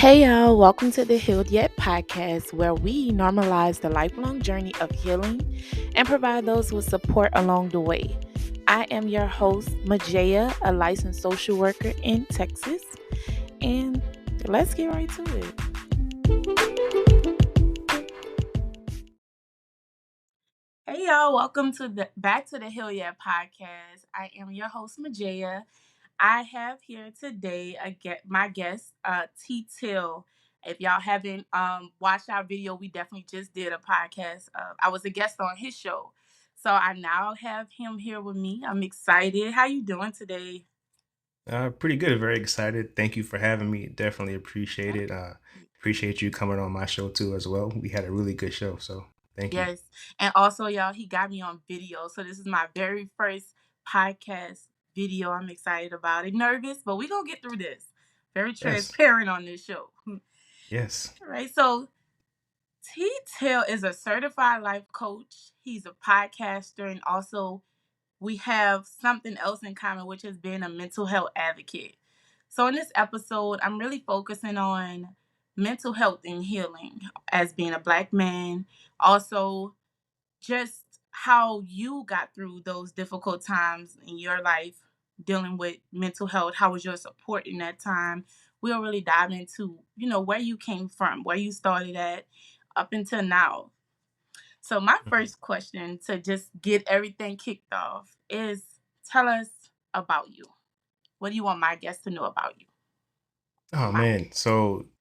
Hey y'all, welcome to the Healed Yet podcast, where we normalize the lifelong journey of healing and provide those with support along the way. I am your host, Majaya, a licensed social worker in Texas, and let's get right to it. Hey y'all, welcome to the back to the Healed Yet podcast. I am your host, Majaya. I have here today my guest, T Till. If y'all haven't watched our video, we definitely just did a podcast. I was a guest on his show, so I now have him here with me. I'm excited. How you doing today? Pretty good. Very excited. Thank you for having me. Definitely appreciate it. Appreciate you coming on my show too as well. We had a really good show, so thank you. Yes, and also y'all, he got me on video, so this is my very first podcast video. I'm excited about it. Nervous, but we gonna get through this. Very Yes, transparent on this show. yes. All right, so T Tail is a certified life coach. He's a podcaster, and also we have something else in common, which is being a mental health advocate. So, in this episode, I'm really focusing on mental health and healing as being a Black man. Also, just how you got through those difficult times in your life dealing with mental health. How was your support in that time? We'll really dive into, where you came from, where you started at, up until now. So my Mhm. first question to just get everything kicked off is, tell us about you. What do you want my guests to know about you? Oh My man.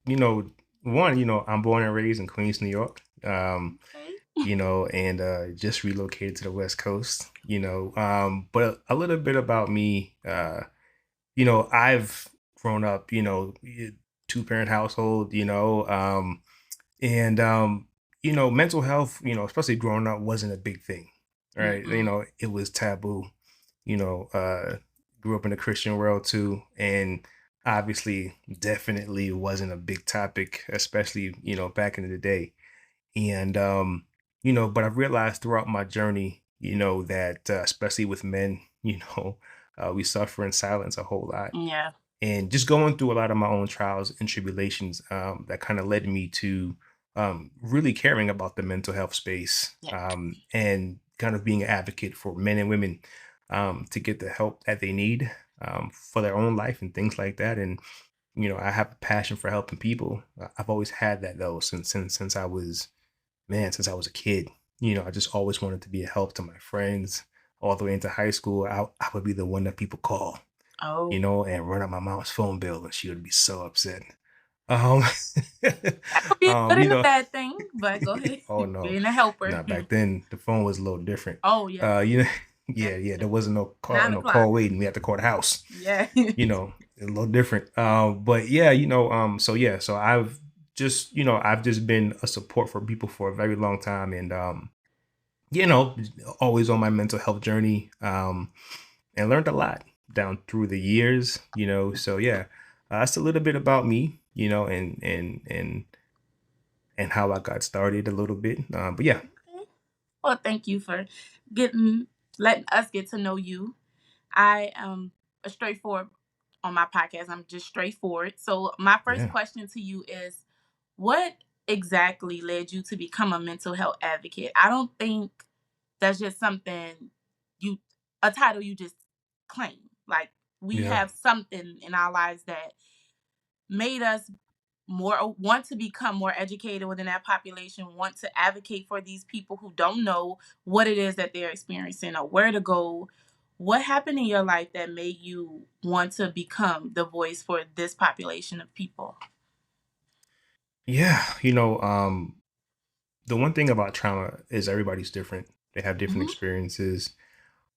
I'm born and raised in Queens, New York. okay. And just relocated to the West Coast. But a little bit about me. I've grown up. Two-parent household. And mental health, especially growing up, wasn't a big thing, right? Mm-mm. It was taboo. you know uh Grew up in the Christian world too, and obviously definitely wasn't a big topic, especially back in the day. And but I've realized throughout my journey, that especially with men, we suffer in silence a whole lot, Yeah. and just going through a lot of my own trials and tribulations, that kind of led me to really caring about the mental health space, Yeah. and kind of being an advocate for men and women, to get the help that they need, for their own life and things like that. And I have a passion for helping people. I've always had that though, since I was, man, since I was a kid. I just always wanted to be a help to my friends. All the way into high school, I would be the one that people call, Oh, and run up my mom's phone bill, and she would be so upset. Um, that could be a good you and a know, bad thing, but go ahead. oh no, Being a helper. no, back then the phone was a little different. Oh, yes. Yeah, That's yeah, there wasn't no call, 9 o'clock. waiting. We had to call the house. Yeah. A little different. But yeah, so I've just been a support for people for a very long time, and you know, always on my mental health journey, and learned a lot down through the years. So yeah, that's a little bit about me, and how I got started a little bit. But yeah, Okay. Well, thank you for getting letting us get to know you. I am a straightforward on my podcast. I'm just straightforward. So my first yeah, question to you is, what exactly led you to become a mental health advocate? I don't think that's just something you a title you just claim. Like, we yeah. have something in our lives that made us more want to become more educated within that population, want to advocate for these people who don't know what it is that they're experiencing or where to go. What happened in your life that made you want to become the voice for this population of people? Yeah, the one thing about trauma is everybody's different. They have different Hmm. experiences.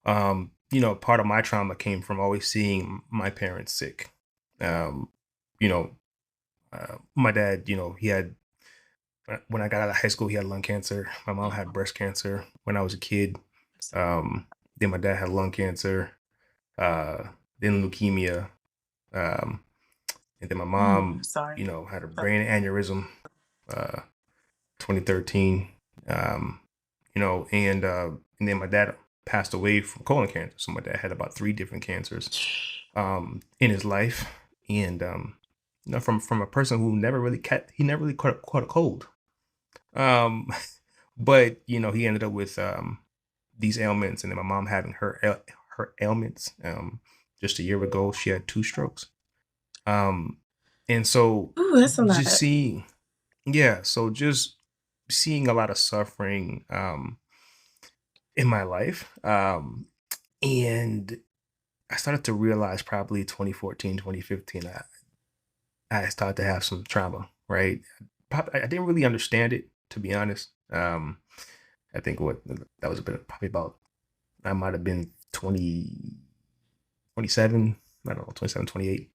Part of my trauma came from always seeing my parents sick. Um, you know, my dad, he had, when I got out of high school, he had lung cancer. My mom had breast cancer when I was a kid. Then my dad had lung cancer, uh, then leukemia. Um, and then my mom, Sorry. had a brain aneurysm, uh, 2013. Um, and then my dad passed away from colon cancer. So my dad had about three different cancers, in his life. And from a person who never really caught a cold. Um, but he ended up with these ailments, and then my mom having her ailments. Just a year ago, she had 2 strokes. Um, and so Ooh, that's a lot. just seeing, yeah, so just seeing a lot of suffering in my life. And I started to realize probably 2014, 2015, I started to have some trauma, right? I didn't really understand it, to be honest. I think what that was probably about, I might have been 20, 27, I don't know, 27, 28,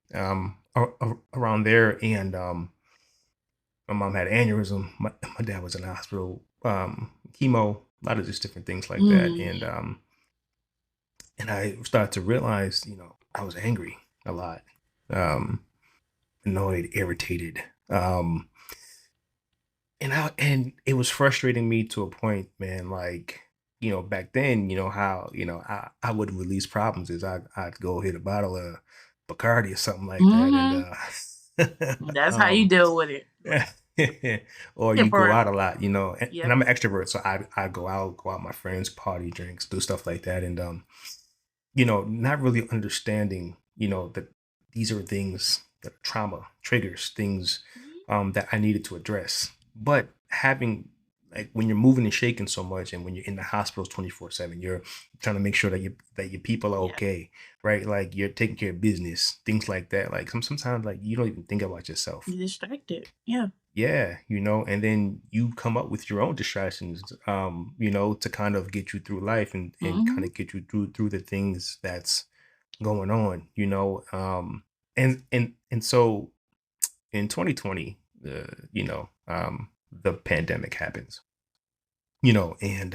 around there. And my mom had aneurysm. My dad was in the hospital, chemo, a lot of just different things like that. Mm. And I started to realize, I was angry a lot, um, annoyed, irritated. And it was frustrating me to a point, man. Like, back then, how, I would release problems is I'd go hit a bottle of Bacardi or something like that. Hmm. And That's how you deal with it. or you go out a Temporarily. lot, and Yep. I'm an extrovert, so I go out with my friends, party, drinks, do stuff like that. And not really understanding, that these are things that trauma triggers, things Mhm. that I needed to address. But having, like, when you're moving and shaking so much, and when you're in the hospitals 24/7, you're trying to make sure that your people are Yeah. okay, right? Like, you're taking care of business, things like that. Like, sometimes, like, you don't even think about yourself. You distracted. Yeah. Yeah, and then you come up with your own distractions, to kind of get you through life, and kind Hmm. of get you through the things that's going on, and so in 2020, the pandemic happens, and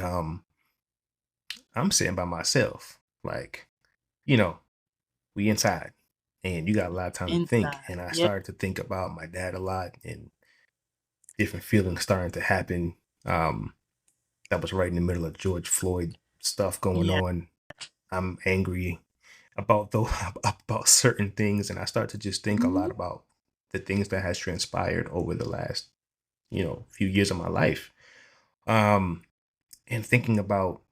I'm sitting by myself, like, you know, we inside, and you got a lot of time to think, Inside. and I Yep. started to think about my dad a lot, and different feelings starting to happen. Um, that was right in the middle of George Floyd stuff going Yeah. on. I'm angry about though about certain things, and I start to just think a Hmm. lot about the things that has transpired over the last few years of my life, um and thinking about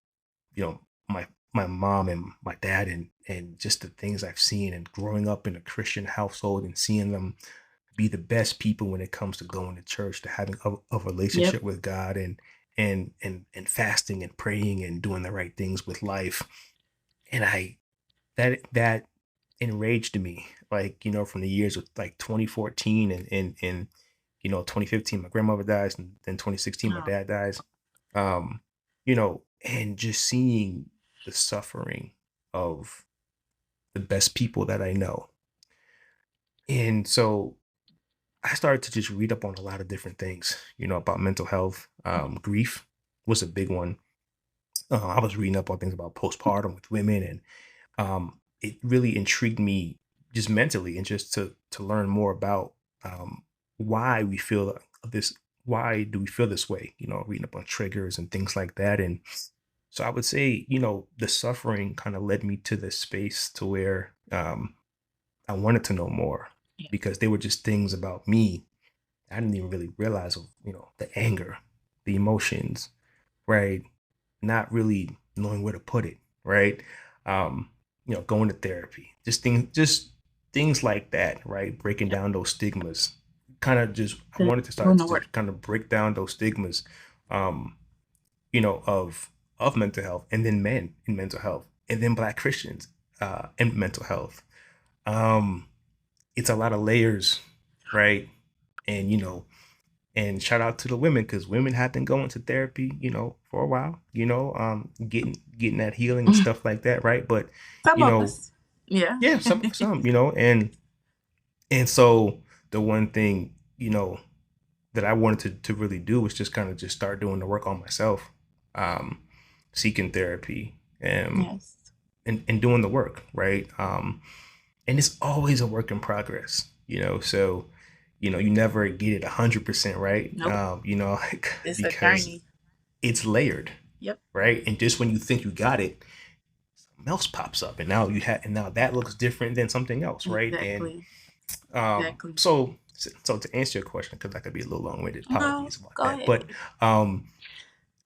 my mom and my dad, and just the things I've seen, and growing up in a Christian household and seeing them be the best people when it comes to going to church, to having a Yep. relationship with God, and fasting and praying and doing the right things with life. And I that enraged me, like, from the years of like 2014, and 2015 my grandmother dies, and then 2016 my Oh. dad dies. And just seeing the suffering of the best people that I know. And so I started to just read up on a lot of different things, about mental health. Grief was a big one. I was reading up on things about postpartum with women, and it really intrigued me, just mentally, and just to learn more about why we feel this. Why do we feel this way? Reading up on triggers and things like that. And so I would say, the suffering kind of led me to this space to where I wanted to know more, Yeah. because they were just things about me I didn't even really realize of, the anger, the emotions, right? Not really knowing where to put it, right? Um, going to therapy, just things like that, right? Breaking Yep. down those stigmas. Kind of just I Doing wanted to start the to work. just kind of break down those stigmas, um, of mental health, and then men in mental health, and then Black Christians in mental health. Um, it's a lot of layers, right? And and shout out to the women, because women have been going to therapy, for a while, getting that healing and stuff like that, right? But Some you of know, us. Yeah. yeah, some, and so the one thing, that I wanted to really do was just kind of just start doing the work on myself, um, seeking therapy, Yes. and doing the work, right? And it's always a work in progress, so you never get it 100% right, Nope. It's a because journey. it's layered, Yep. right? And just when you think you got it, something else pops up, and now that looks different than something else, right? And Exactly. Exactly. so So to answer your question, because I could be a little long-winded, No, apologies about go that. ahead. But um,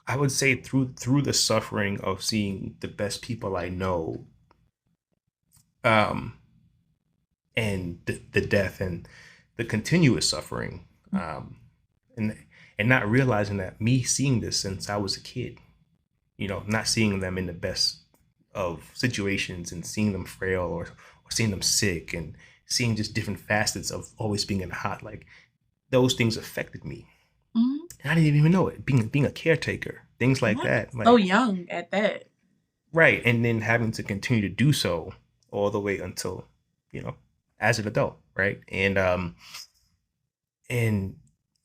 I would say through the suffering of seeing the best people I know, um, and the death and the continuous suffering, and not realizing that me seeing this since I was a kid, not seeing them in the best of situations and seeing them frail or seeing them sick and seeing just different facets of always being in the hot, like those things affected me. Mhm. And I didn't even know it. Being a caretaker, things like Yeah, that, so like young at that. right, and then having to continue to do so all the way until you know as an adult, right, and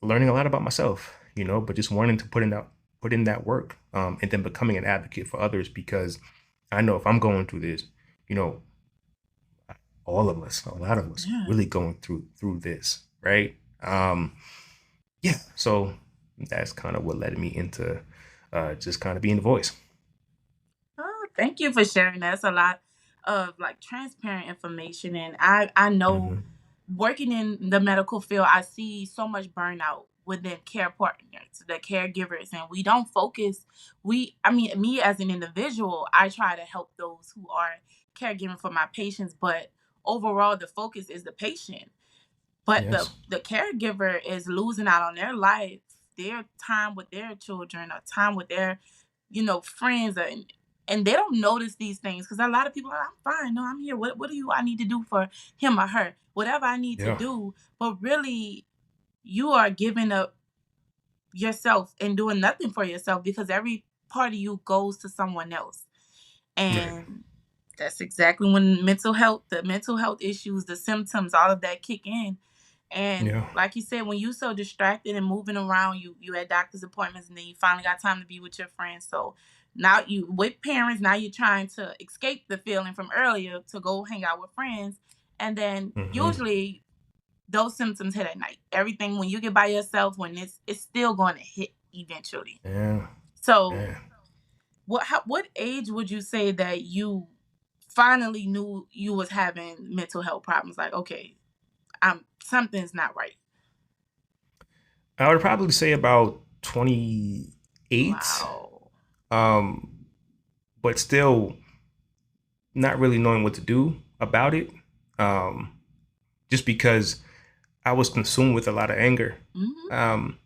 learning a lot about myself, but just wanting to put in that work, and then becoming an advocate for others because I know if I'm going through this, you know, all of us, a lot of us, Yeah. really going through this, right? Yeah. So that's kind of what led me into just kind of being the voice. Oh, thank you for sharing. That's a lot of like transparent information, and I know Hmm. working in the medical field, I see so much burnout within care partners, the caregivers, and we don't focus. I mean, me as an individual, I try to help those who are caregiving for my patients, but overall, the focus is the patient. But the Yes. the caregiver is losing out on their life, their time with their children, or time with their, friends, and they don't notice these things because a lot of people are, I'm fine, no, I'm here. What do you I need to do for him or her? Whatever I need to Yeah. do, but really, you are giving up yourself and doing nothing for yourself because every part of you goes to someone else, Right. and that's exactly when the mental health issues, the symptoms, all of that kick in. And Yeah. like you said, when you so distracted and moving around, you had doctor's appointments, and then you finally got time to be with your friends. So now you with parents, now you're trying to escape the feeling from earlier to go hang out with friends. And then Hmm. usually those symptoms hit at night. Everything when you get by yourself, when it's still going to hit eventually. Yeah. So Yeah. what age would you say that you finally knew you was having mental health problems? Like, okay, I'm something's not right. I would probably say about 28. Wow. Um, but still not really knowing what to do about it. Um, just because I was consumed with a lot of anger. Mhm. Um,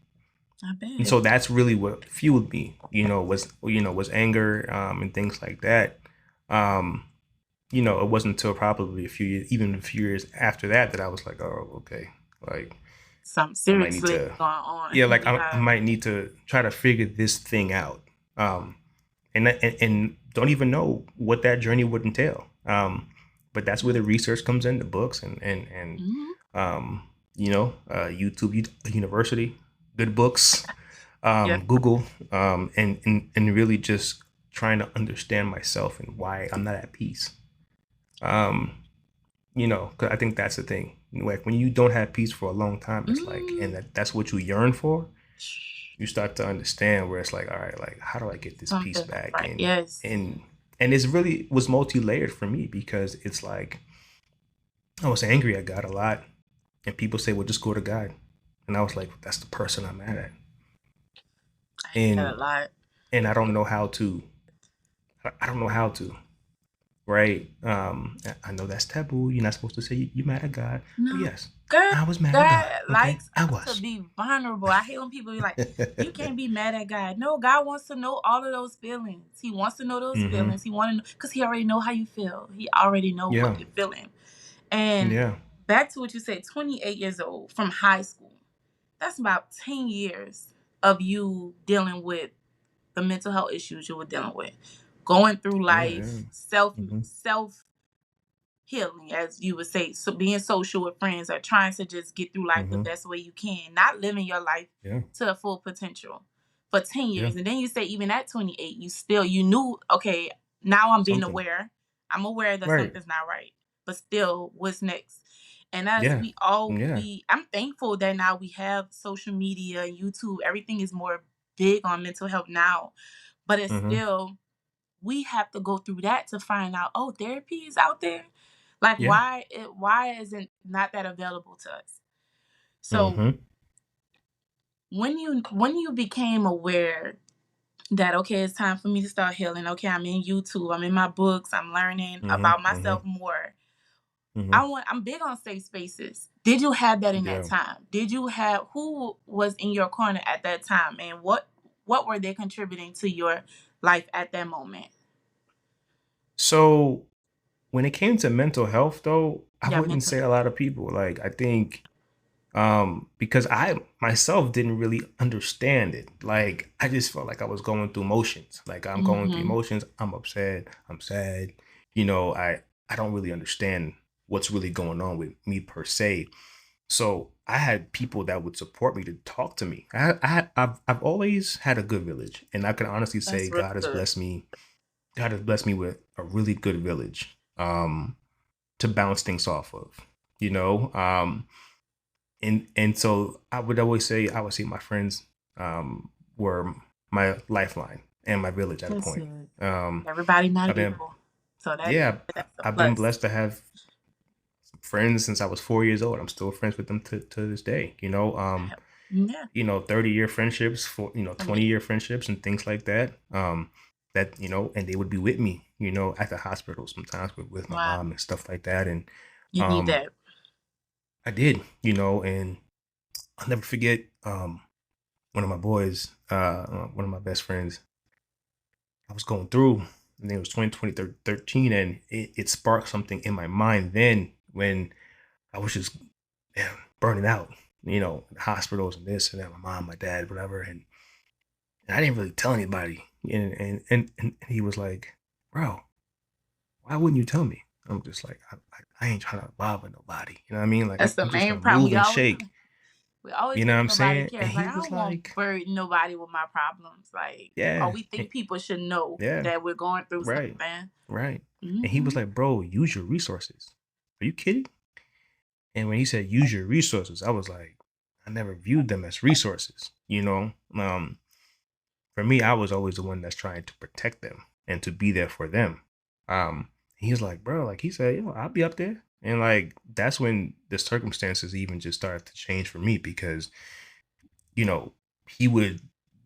I and bet. so that's really what fueled me, was anger, and things like that. Um, it wasn't until probably even a few years after that I was like, oh, okay, like Something I might need seriously to, going on. yeah, like I Yeah. might need to try to figure this thing out. Um, and don't even know what that journey would entail. But that's where the research comes in, the books and Mhm. YouTube University, good books, Yeah. Google, and really just trying to understand myself and why I'm not at peace. Um, 'Cause I think that's the thing. Like when you don't have peace for a long time, it's like, Mhm. and that's what you yearn for, you start to understand where it's like, all right, like how do I get this peace Something not back? right. And Yes. and and it's really was multi-layered for me because it's like I was angry at God a lot, and people say, well, just go to God, and I was like, that's the person I'm mad at, I hear that a and lot. I don't know how to. I don't know how to. Right? I know that's taboo. You're not supposed to say you mad at God, but No. yes, God, I was mad at God God. Okay, likes I us to was. be vulnerable. I hate when people be like, you can't be mad at God. No, God wants to know all of those feelings. He wants to know those Hmm. feelings. He want to know because he already know how you feel. He already know what Yeah. you're feeling. And Yeah. back to what you said, 28 years old from high school. That's about 10 years of you dealing with the mental health issues you were dealing with. Going through Yeah. Yeah. life, Hmm. self healing, as you would say, so being social with friends or trying to just get through life the Hmm. best way you can, not living your life Yeah. to the full potential for 10 Yeah. years. And then you say, even at 28, you knew, okay, now I'm being Something. aware. I'm aware that Right. something's not right, but still, what's next? And as Yeah. Yeah. I'm thankful that now we have social media and YouTube. Everything is more big on mental health now, but it's Hmm. still, we have to go through that to find out, oh, therapy is out there. Like, Yeah. why isn't not that available to us? So Mhm. when you became aware that okay, it's time for me to start healing. Okay, I'm in YouTube, I'm in my books, I'm learning Mhm. about Mhm. myself more. Mhm. I'm big on safe spaces. Did you have that in that Yeah. time? Did you have who was in your corner at that time, and what were they contributing to your life at that moment? So when it came to mental health though, I Yeah, wouldn't mental say a health. lot of people. Like I think because I myself didn't really understand it. Like I just felt like I was going through motions. Like I'm going through Mm-hmm. emotions. I'm upset. I'm sad. You know, I don't really understand what's really going on with me per se. So I had people that would support me to talk to me. I've always had a good village, and I can honestly say That's really good. God has blessed me with a really good village to bounce things off of. You know, and so I would say my friends were my lifeline and my village at a That's point. good. Um, Everybody not I've been equal, so yeah, that's a I've been plus. blessed to have friends since I was 4 years old. I'm still friends with them to this day. Yeah. 30-year friendships for 20-year friendships and things like that. That and they would be with me, at the hospital sometimes with my Wow. mom and stuff like that. And You need um, that. I did, and I'll never forget one of my boys, one of my best friends. I was going through, and it was 2013, and it sparked something in my mind then when I was just burning out, hospitals and this and that, my mom, my dad, whatever. And I didn't really tell anybody. And he was like, bro, why wouldn't you tell me? I'm just like, I ain't trying to bother nobody. You know what I mean? Like, That's the I'm just main going to problem. move and shake. We always You know what think I'm nobody saying? And cares. Like he I was don't want to like, burden nobody with my problems. Like, or yeah, we think people should know yeah, that we're going through right, something. right. And he Hmm. was like, bro, use your resources. Are you kidding? And when he said use your resources, I was like, I never viewed them as resources, For me, I was always the one that's trying to protect them and to be there for them. He's like, bro, like he said, I'll be up there. And like that's when the circumstances even just started to change for me because, you know, he would,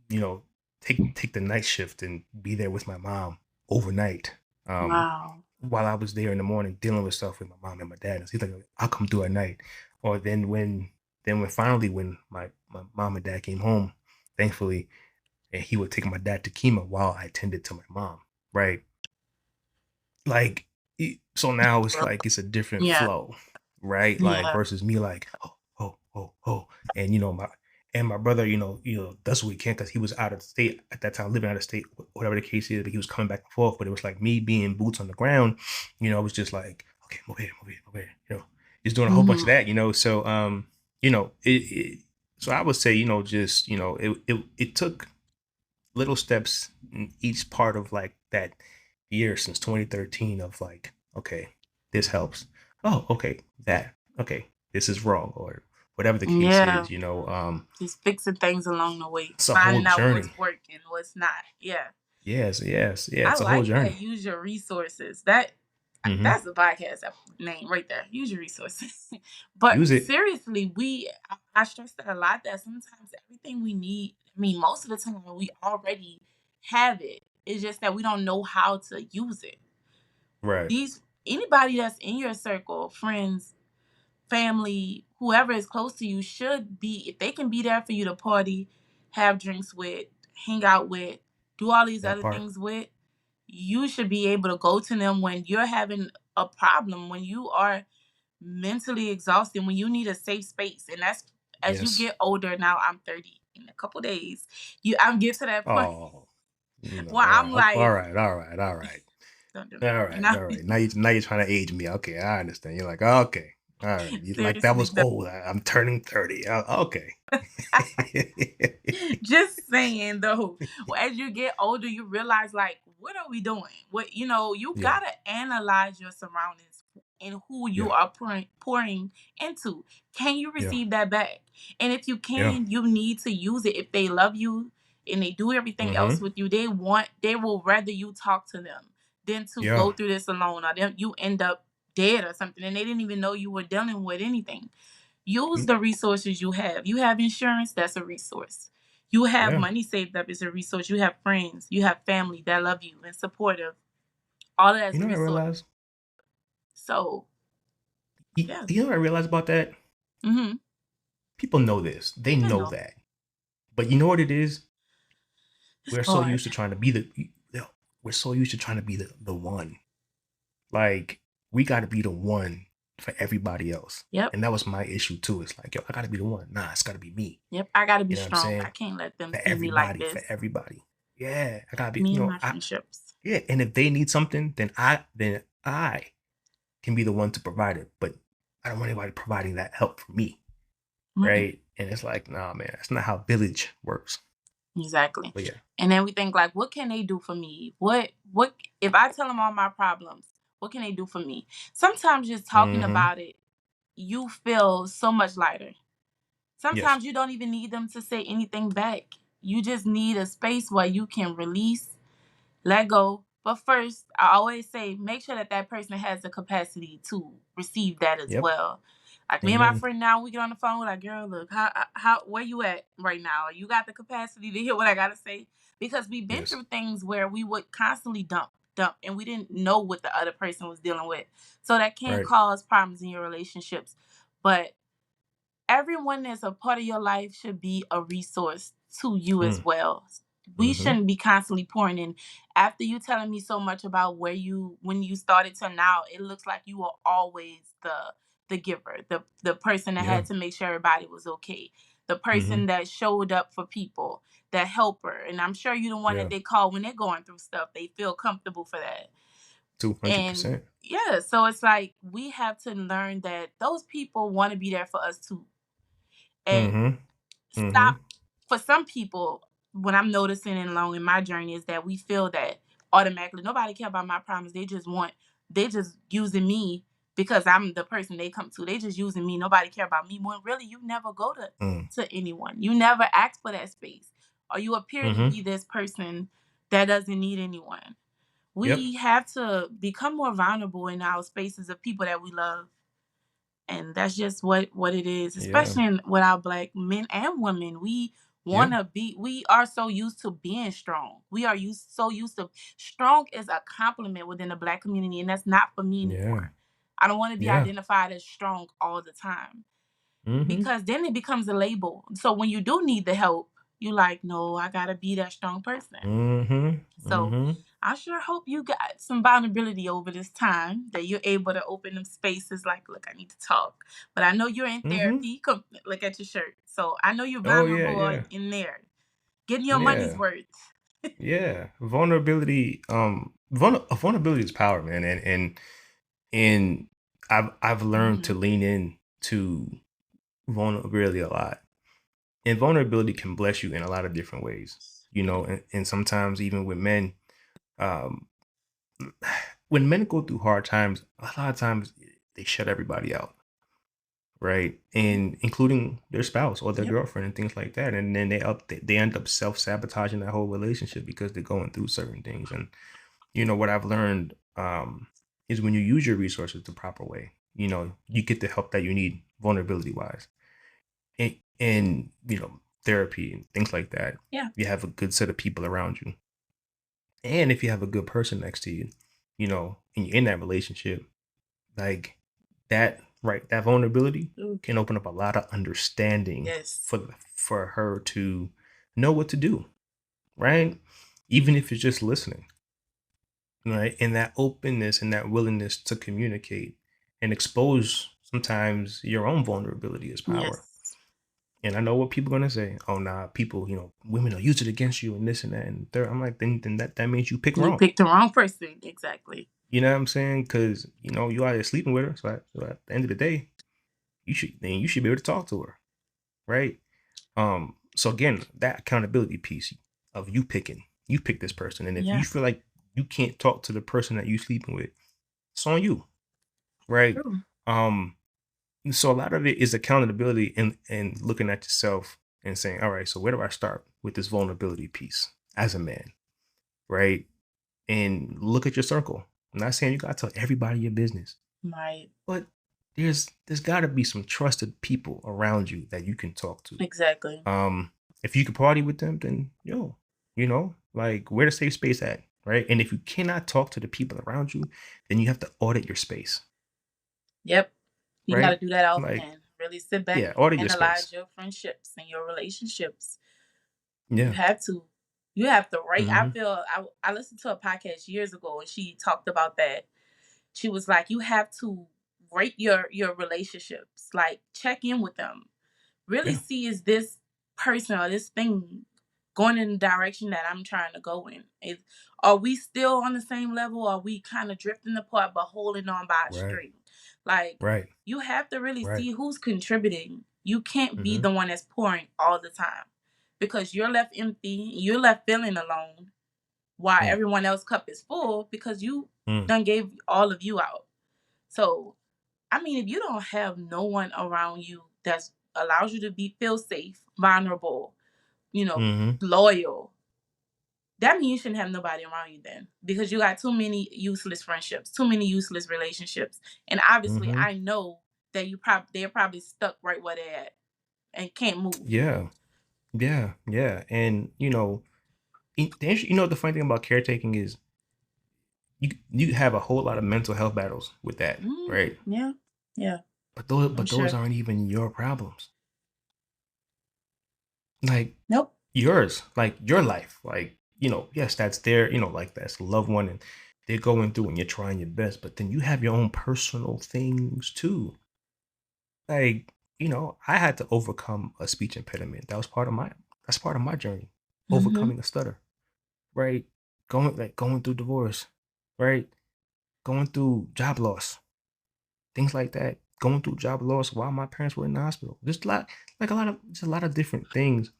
you know, take the night shift and be there with my mom overnight. Um, Wow. while I was there in the morning dealing with stuff with my mom and my dad. And he's like, I'll come through at night. Or then when finally when my mom and dad came home, thankfully, and he would take my dad to chemo while I attended to my mom. Right. Like so now it's like it's a different Yeah. flow, right? Like Yeah. versus me like, oh. And my brother, that's what he can because he was out of state at that time, living out of state, whatever the case is, but he was coming back and forth. But it was like me being boots on the ground, it was just like, okay, move here, just doing a whole bunch of Hmm. that. So so I would say, just it took little steps in each part of like that year since 2013 of like, okay, this helps. Oh, okay, that. Okay, this is wrong or whatever the case Yeah. is. Just fixing things along the way, It's a whole finding out what's journey. working, what's not. Yeah. Yes, yeah, I it's a whole like that. journey. Use your resources. That's Hmm. the podcast name right there. Use your resources. But Use it. seriously, I stress that a lot. That sometimes everything we need. I mean, most of the time we already have it. It's just that we don't know how to use it. Right. These Anybody that's in your circle, friends, family, whoever is close to you should be, if they can be there for you to party, have drinks with, hang out with, do all these That other part. things with, you should be able to go to them when you're having a problem, when you are mentally exhausted, when you need a safe space. And that's as you Yes. get older. Now I'm 30 in a couple days. I'm get to that point Oh, no. where All I'm right. All like, right. All right. All right. don't do All that. right, all right. Now you're trying to age me. Okay, I understand. You're like, okay, all right. You like that Seriously, was old. I'm turning 30. Okay. just saying though, as you get older, you realize like, what are we doing? You Yeah, gotta analyze your surroundings and who you yeah, are pouring into. Can you yeah, receive that back? And if you yeah. can, you need to use it. If they love you and they do everything else Mm-hmm. with you, they will rather you talk to them than to Yeah, go through this alone, or them you end up dead or something and they didn't even know you were dealing with anything. Use Mm, the resources you have. You have insurance, that's a resource. You have yeah. money saved up, is a resource. You have friends, you have family that love you and supportive. All of You that's a know what I resource. realized? So You, yeah. you know what I realized about that? Mm-hmm. People know this. They I know know. that. But you know what it is? It's We're so hard. used to trying to be we're so used to trying to be the one. Like, we got to be the one for everybody else. Yep. And that was my issue too. It's like, yo, I got to be the one. Nah, it's got to be me. Yep. I gotta be You know what I'm strong. I saying? can't let them For see me like everybody, this. for everybody. Yeah, I got to be, Me and my friendships. yeah. And if they need something, then I can be the one to provide it. But I don't want anybody providing that help for me. Right. Right. And it's like, nah, man, that's not how village works. Exactly. But yeah. And then we think like, what can they do for me? What if I tell them all my problems? What can they do for me? Sometimes just talking Mm-hmm. about it, you feel so much lighter. Yes. Sometimes you don't even need them to say anything back. You just need a space where you can release, let go. But first, I always say, make sure that that person has the capacity to receive that as Yep. well. Like me and my Amen. friend now, we get on the phone. We're like, girl, look, where you at right now? You got the capacity to hear what I gotta say? Because we've been Yes. through things where we would constantly dump, and we didn't know what the other person was dealing with. So that can Right. cause problems in your relationships. But everyone that's a part of your life should be a resource to you as Mm. well. We Mm-hmm. shouldn't be constantly pouring in. After you telling me so much about when you started to now, it looks like you were always the giver, the person that Yeah. had to make sure everybody was okay, the Mm-hmm. person that showed up for people, that helper. And I'm sure you're the one that Yeah. they call when they're going through stuff. They feel comfortable for that. And 200%. yeah, so it's like we have to learn that those people want to be there for us too. And Mm-hmm. Mm-hmm. stop for some people, what I'm noticing and along in my journey is that we feel that automatically nobody care about my problems. They just using me because I'm the person they come to. They just using me. Nobody care about me. When really you never go Mm. to anyone. You never ask for that space. Or you appear to Mm-hmm. be this person that doesn't need anyone. Yep. We have to become more vulnerable in our spaces of people that we love, and that's just what it is, Yeah. especially with our black men and women. We Yeah. want to be, we are so used to being strong. We are used to strong is a compliment within the black community, and that's not for me Yeah. anymore. I don't want to be Yeah. identified as strong all the time, Mm-hmm. because then it becomes a label. So when you do need the help, you like, no, I gotta be that strong person. Mm-hmm. So Mm-hmm. I sure hope you got some vulnerability over this time, that you're able to open them spaces like, look, I need to talk. But I know you're in Mm-hmm. therapy. Come look at your shirt. So I know you're Oh yeah, vulnerable yeah. in there, getting your money's Yeah. worth. Yeah. Vulnerability is power, man. And I've learned to Hmm. lean in to vulnerability a lot. And vulnerability can bless you in a lot of different ways. And sometimes even with men, um, when men go through hard times, a lot of times they shut everybody out, right? And including their spouse or their Yep. girlfriend and things like that. And then they end up self-sabotaging that whole relationship because they're going through certain things. And what I've learned is when you use your resources the proper way, you get the help that you need vulnerability wise. And therapy and things like that. Yeah. You have a good set of people around you. And if you have a good person next to you, and you're in that relationship, like that vulnerability Ooh. can open up a lot of understanding Yes. for her to know what to do, right? Even if it's just listening, right? And that openness and that willingness to communicate and expose sometimes your own vulnerability is power. Yes. And I know what people are gonna say. Oh, nah, people, women will use it against you and this and that and third. I'm like, then that means you pick You wrong. picked the wrong person. Exactly. You know what I'm saying? Because you are sleeping with her. So at the end of the day, you should be able to talk to her, right? So again, that accountability piece of you pick this person, and if Yeah. you feel like you can't talk to the person that you sleeping with, it's on you, right? True. Um, so a lot of it is accountability and looking at yourself and saying, all right, so where do I start with this vulnerability piece as a man, right? And look at your circle. I'm not saying you gotta tell everybody your business, Right. but there's got to be some trusted people around you that you can talk to. Exactly. If you could party with them, then like where the safe space at, right? And if you cannot talk to the people around you, then you have to audit your space, Yep. You got to right? do that Like, often. Really sit back yeah, and audit your space. analyze your friendships and your relationships. You Yeah. have to. You have to rate. I Mm-hmm. feel I listened to a podcast years ago and she talked about that. She was like, you have to rate your relationships. Like check in with them. Really Yeah. see, is this person or this thing going in the direction that I'm trying to go in? Are we still on the same level? Or are we kind of drifting apart but holding on by a Right. string? Like Right. you have to really Right. see who's contributing. You can't be Mm-hmm. the one that's pouring all the time because you're left empty, you're left feeling alone while Mm. everyone else's cup is full because you Mm. done gave all of you out. So I mean, if you don't have no one around you that allows you to feel safe, vulnerable, Mm-hmm. loyal, that means you shouldn't have nobody around you then because you got too many useless friendships, too many useless relationships, and obviously Mm-hmm. I know that they're probably stuck right where they're at and can't move. Yeah. Yeah. Yeah. And the funny thing about caretaking is you have a whole lot of mental health battles with that, right? Yeah, yeah, I'm But those sure. aren't even your problems. Like Nope. yours, like your life. Like, yes, that's their, like that's a loved one and they're going through and you're trying your best, but then you have your own personal things too. Like, I had to overcome a speech impediment. That's part of my journey. Mm-hmm. Overcoming a stutter, right? Going through divorce, right? Going through job loss, things like that. Going through job loss while my parents were in the hospital. Just a lot of different things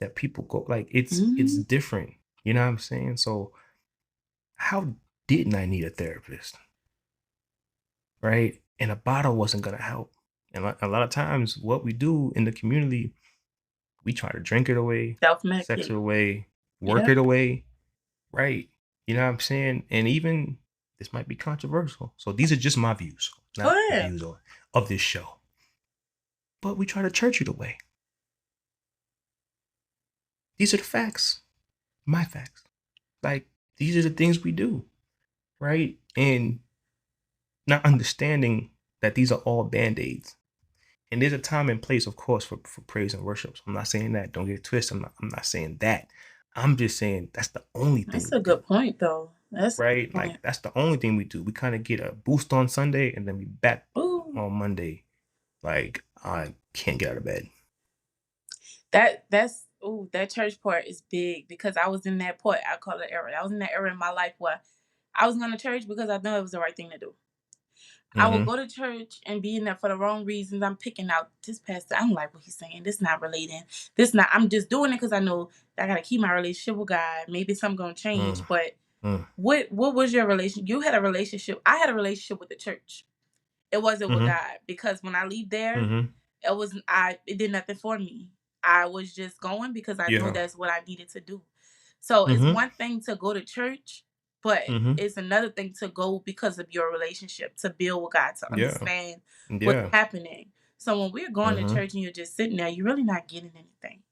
that people go like it's Mm-hmm. different. You know what I'm saying? So how didn't I need a therapist? Right? And a bottle wasn't gonna help. And a lot of times what we do in the community, we try to drink it away, sex it Self-medicate. away, work Yep. it away, right? You know what I'm saying? And even this might be controversial. So these are just my views, Go not the ahead. views of this show. But we try to church it away. These are the facts. My facts. Like these are the things we do, right? And not understanding that these are all band-aids. And there's a time and place, of course, for praise and worship. So I'm not saying that. Don't get it twisted. I'm not saying that. I'm just saying that's the only thing That's we a do. good point, though. That's a good Right? Like point. that's the only thing we do. We kind of get a boost on Sunday and then we back Ooh, on Monday. Like I can't get out of bed. that church part is big because I was in that part. I call it era. I was in that era in my life where I was going to church because I know it was the right thing to do. I would Mm-hmm. go to church and be in there for the wrong reasons. I'm picking out this pastor. I don't like what he's saying. This not relating. This not. I'm just doing it because I know I gotta keep my relationship with God. Maybe something gonna change. Mm, But mm, what was your relation? You had a relationship. I had a relationship with the church. It wasn't with mm-hmm. God because when I leave there, Mm-hmm. it did nothing for me. I was just going because I knew Yeah. that's what I needed to do. So it's Mm-hmm. one thing to go to church, but Mm-hmm. it's another thing to go because of your relationship, to build with God, to Yeah. understand what's Yeah. happening. So when we're going to Mm-hmm. church and you're just sitting there, you're really not getting anything.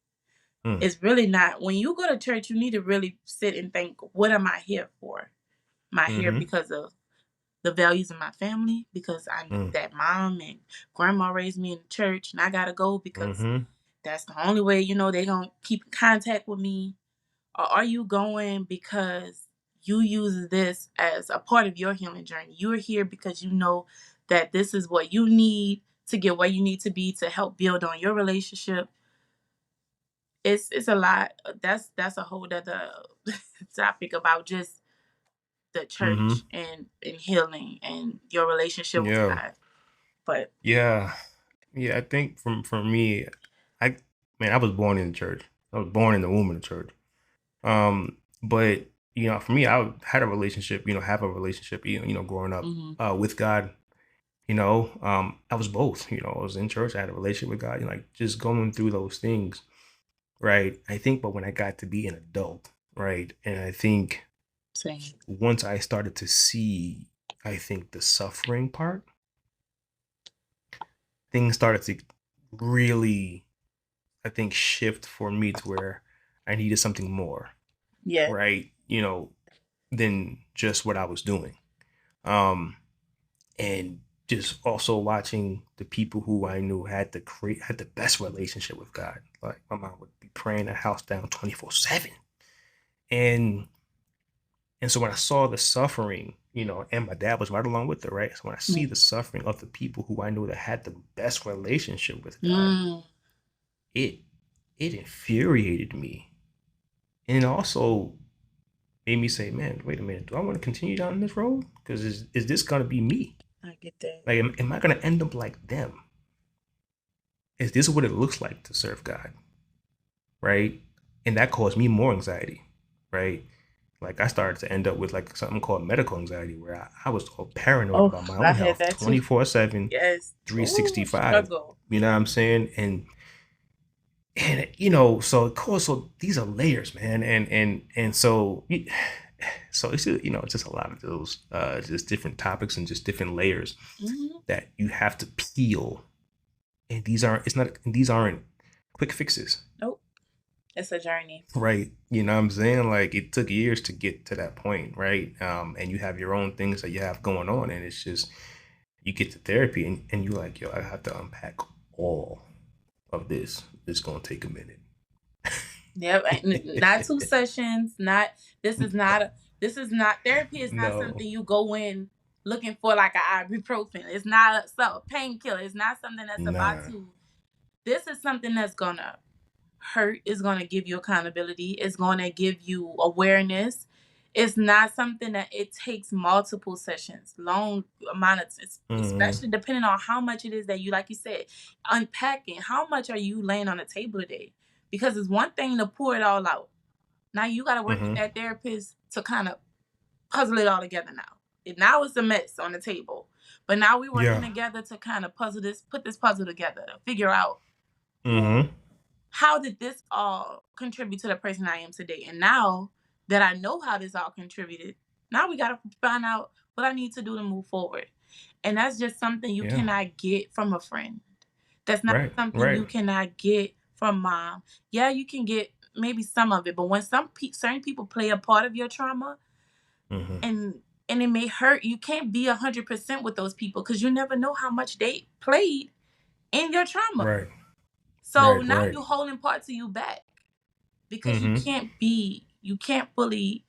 Mm, It's really not. When you go to church, you need to really sit and think, what am I here for? Am I here mm-hmm. because of the values of my family? Because I know Mm, that mom and grandma raised me in the church and I gotta go because mm-hmm. that's the only way, they gonna keep in contact with me. Or are you going because you use this as a part of your healing journey? You're here because you know that this is what you need to get where you need to be to help build on your relationship. It's a lot. That's a whole other topic about just the Mm-hmm. church and healing and your relationship with Yeah. God. But Yeah. Yeah. I think from me, I I was born in the church. I was born in the womb of the church. But for me, had a relationship, have a relationship, growing up mhm. with God. I was both. I was in church, I had a relationship with God, like just going through those things, right? I think, but when I got to be an adult, right, and I think Same. once I started to see, I think the suffering part, things started to really, I think, shift for me to where I needed something more, Yeah. right? Than just what I was doing. Um, and just also watching the people who I knew had the best relationship with God. Like my mom would be praying the house down 24/7. And so when I saw the suffering, and my dad was right along with it, right? So when I see the suffering of the people who I knew that had the best relationship with God, Mm. it it infuriated me. And it also made me say, man, wait a minute, do I want to continue down this road? Because is this gonna be me? I get that. Like, am I gonna end up like them? Is this what it looks like to serve God? Right? And that caused me more anxiety, right? Like I started to end up with like something called medical anxiety where I was all paranoid Oh, about my I own had health that too. 24/7, Yes. Oh, 365. struggle. You know what I'm saying? And so of course, so these are layers, man. And so so it's just, just a lot of those just different topics and just different layers Hmm. that you have to peel. And these aren't quick fixes. Nope. It's a journey. Right. You know what I'm saying? Like it took years to get to that point, right? And you have your own things that you have going on, and it's just you get to therapy and you're like, yo, I have to unpack all of this. It's gonna take a minute. Yep. Not two sessions. Not this is not a this is not therapy is not No. something you go in looking for like an ibuprofen. It's not a painkiller. It's not something that's about Nah. to this is something that's gonna hurt. It's gonna give you accountability. It's gonna give you awareness. It's not something that it takes multiple sessions, long amount of, Mm-hmm. especially depending on how much it is that you, like you said, unpacking. How much are you laying on the table today? Because it's one thing to pour it all out. Now you got to work with Mm-hmm. that therapist to kind of puzzle it all together. Now it's a mess on the table, but now we're working Yeah. together to kind of put this puzzle together, to figure out who Mm-hmm. how did this all contribute to the person I am today? And now that I know how this all contributed, now we got to find out what I need to do to move forward. And that's just something you Yeah. cannot get from a friend. That's not Right. something Right. you cannot get from mom. Yeah, you can get maybe some of it, but when certain people play a part of your trauma Mm-hmm. and it may hurt, you can't be 100% with those people because you never know how much they played in your trauma. Right. So Right. now Right. you're holding parts of you back because Mm-hmm. you can't fully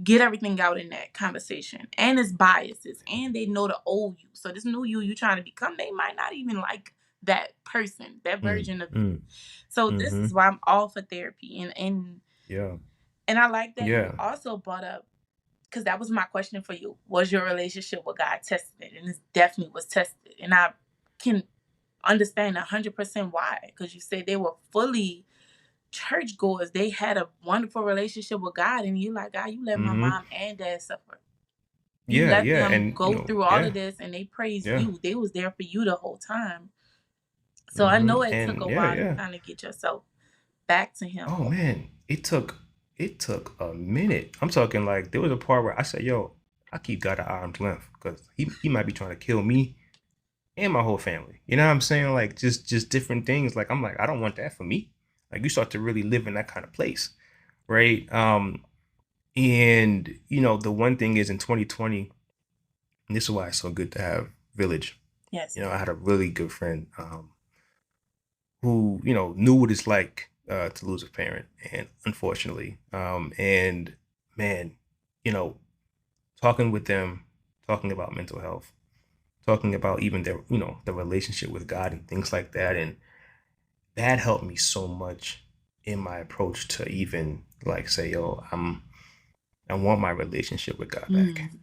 get everything out in that conversation. And it's biases and they know the old you. So this new you trying to become, they might not even like that person, that version of you. Mm-hmm. So this Mm-hmm. is why I'm all for therapy. Yeah. And I like that you Yeah. also brought up, because that was my question for you. Was your relationship with God tested? And it definitely was tested. And I can understand 100% why. Because you said they were fully churchgoers. They had a wonderful relationship with God. And you like, God, you let my Mm-hmm. mom and dad suffer. You Yeah. let Yeah. them And go through all of yeah. this and they praised Yeah. you. They was there for you the whole time. So I Mm-hmm. know it took And a yeah. while to Yeah. kind of get yourself back to him. Oh man, it took a minute. I'm talking like there was a part where I said, "Yo, I keep God at arm's length because he might be trying to kill me and my whole family." You know what I'm saying? Like just different things. Like I'm like, I don't want that for me. Like you start to really live in that kind of place, right? And the one thing is in 2020, and this is why it's so good to have Village. Yes. I had a really good friend who knew what it's like to lose a parent, and unfortunately, and man, you know, talking with them, talking about mental health, talking about even their the relationship with God and things like that, and that helped me so much in my approach to even like say, yo, I want my relationship with God back. Mm.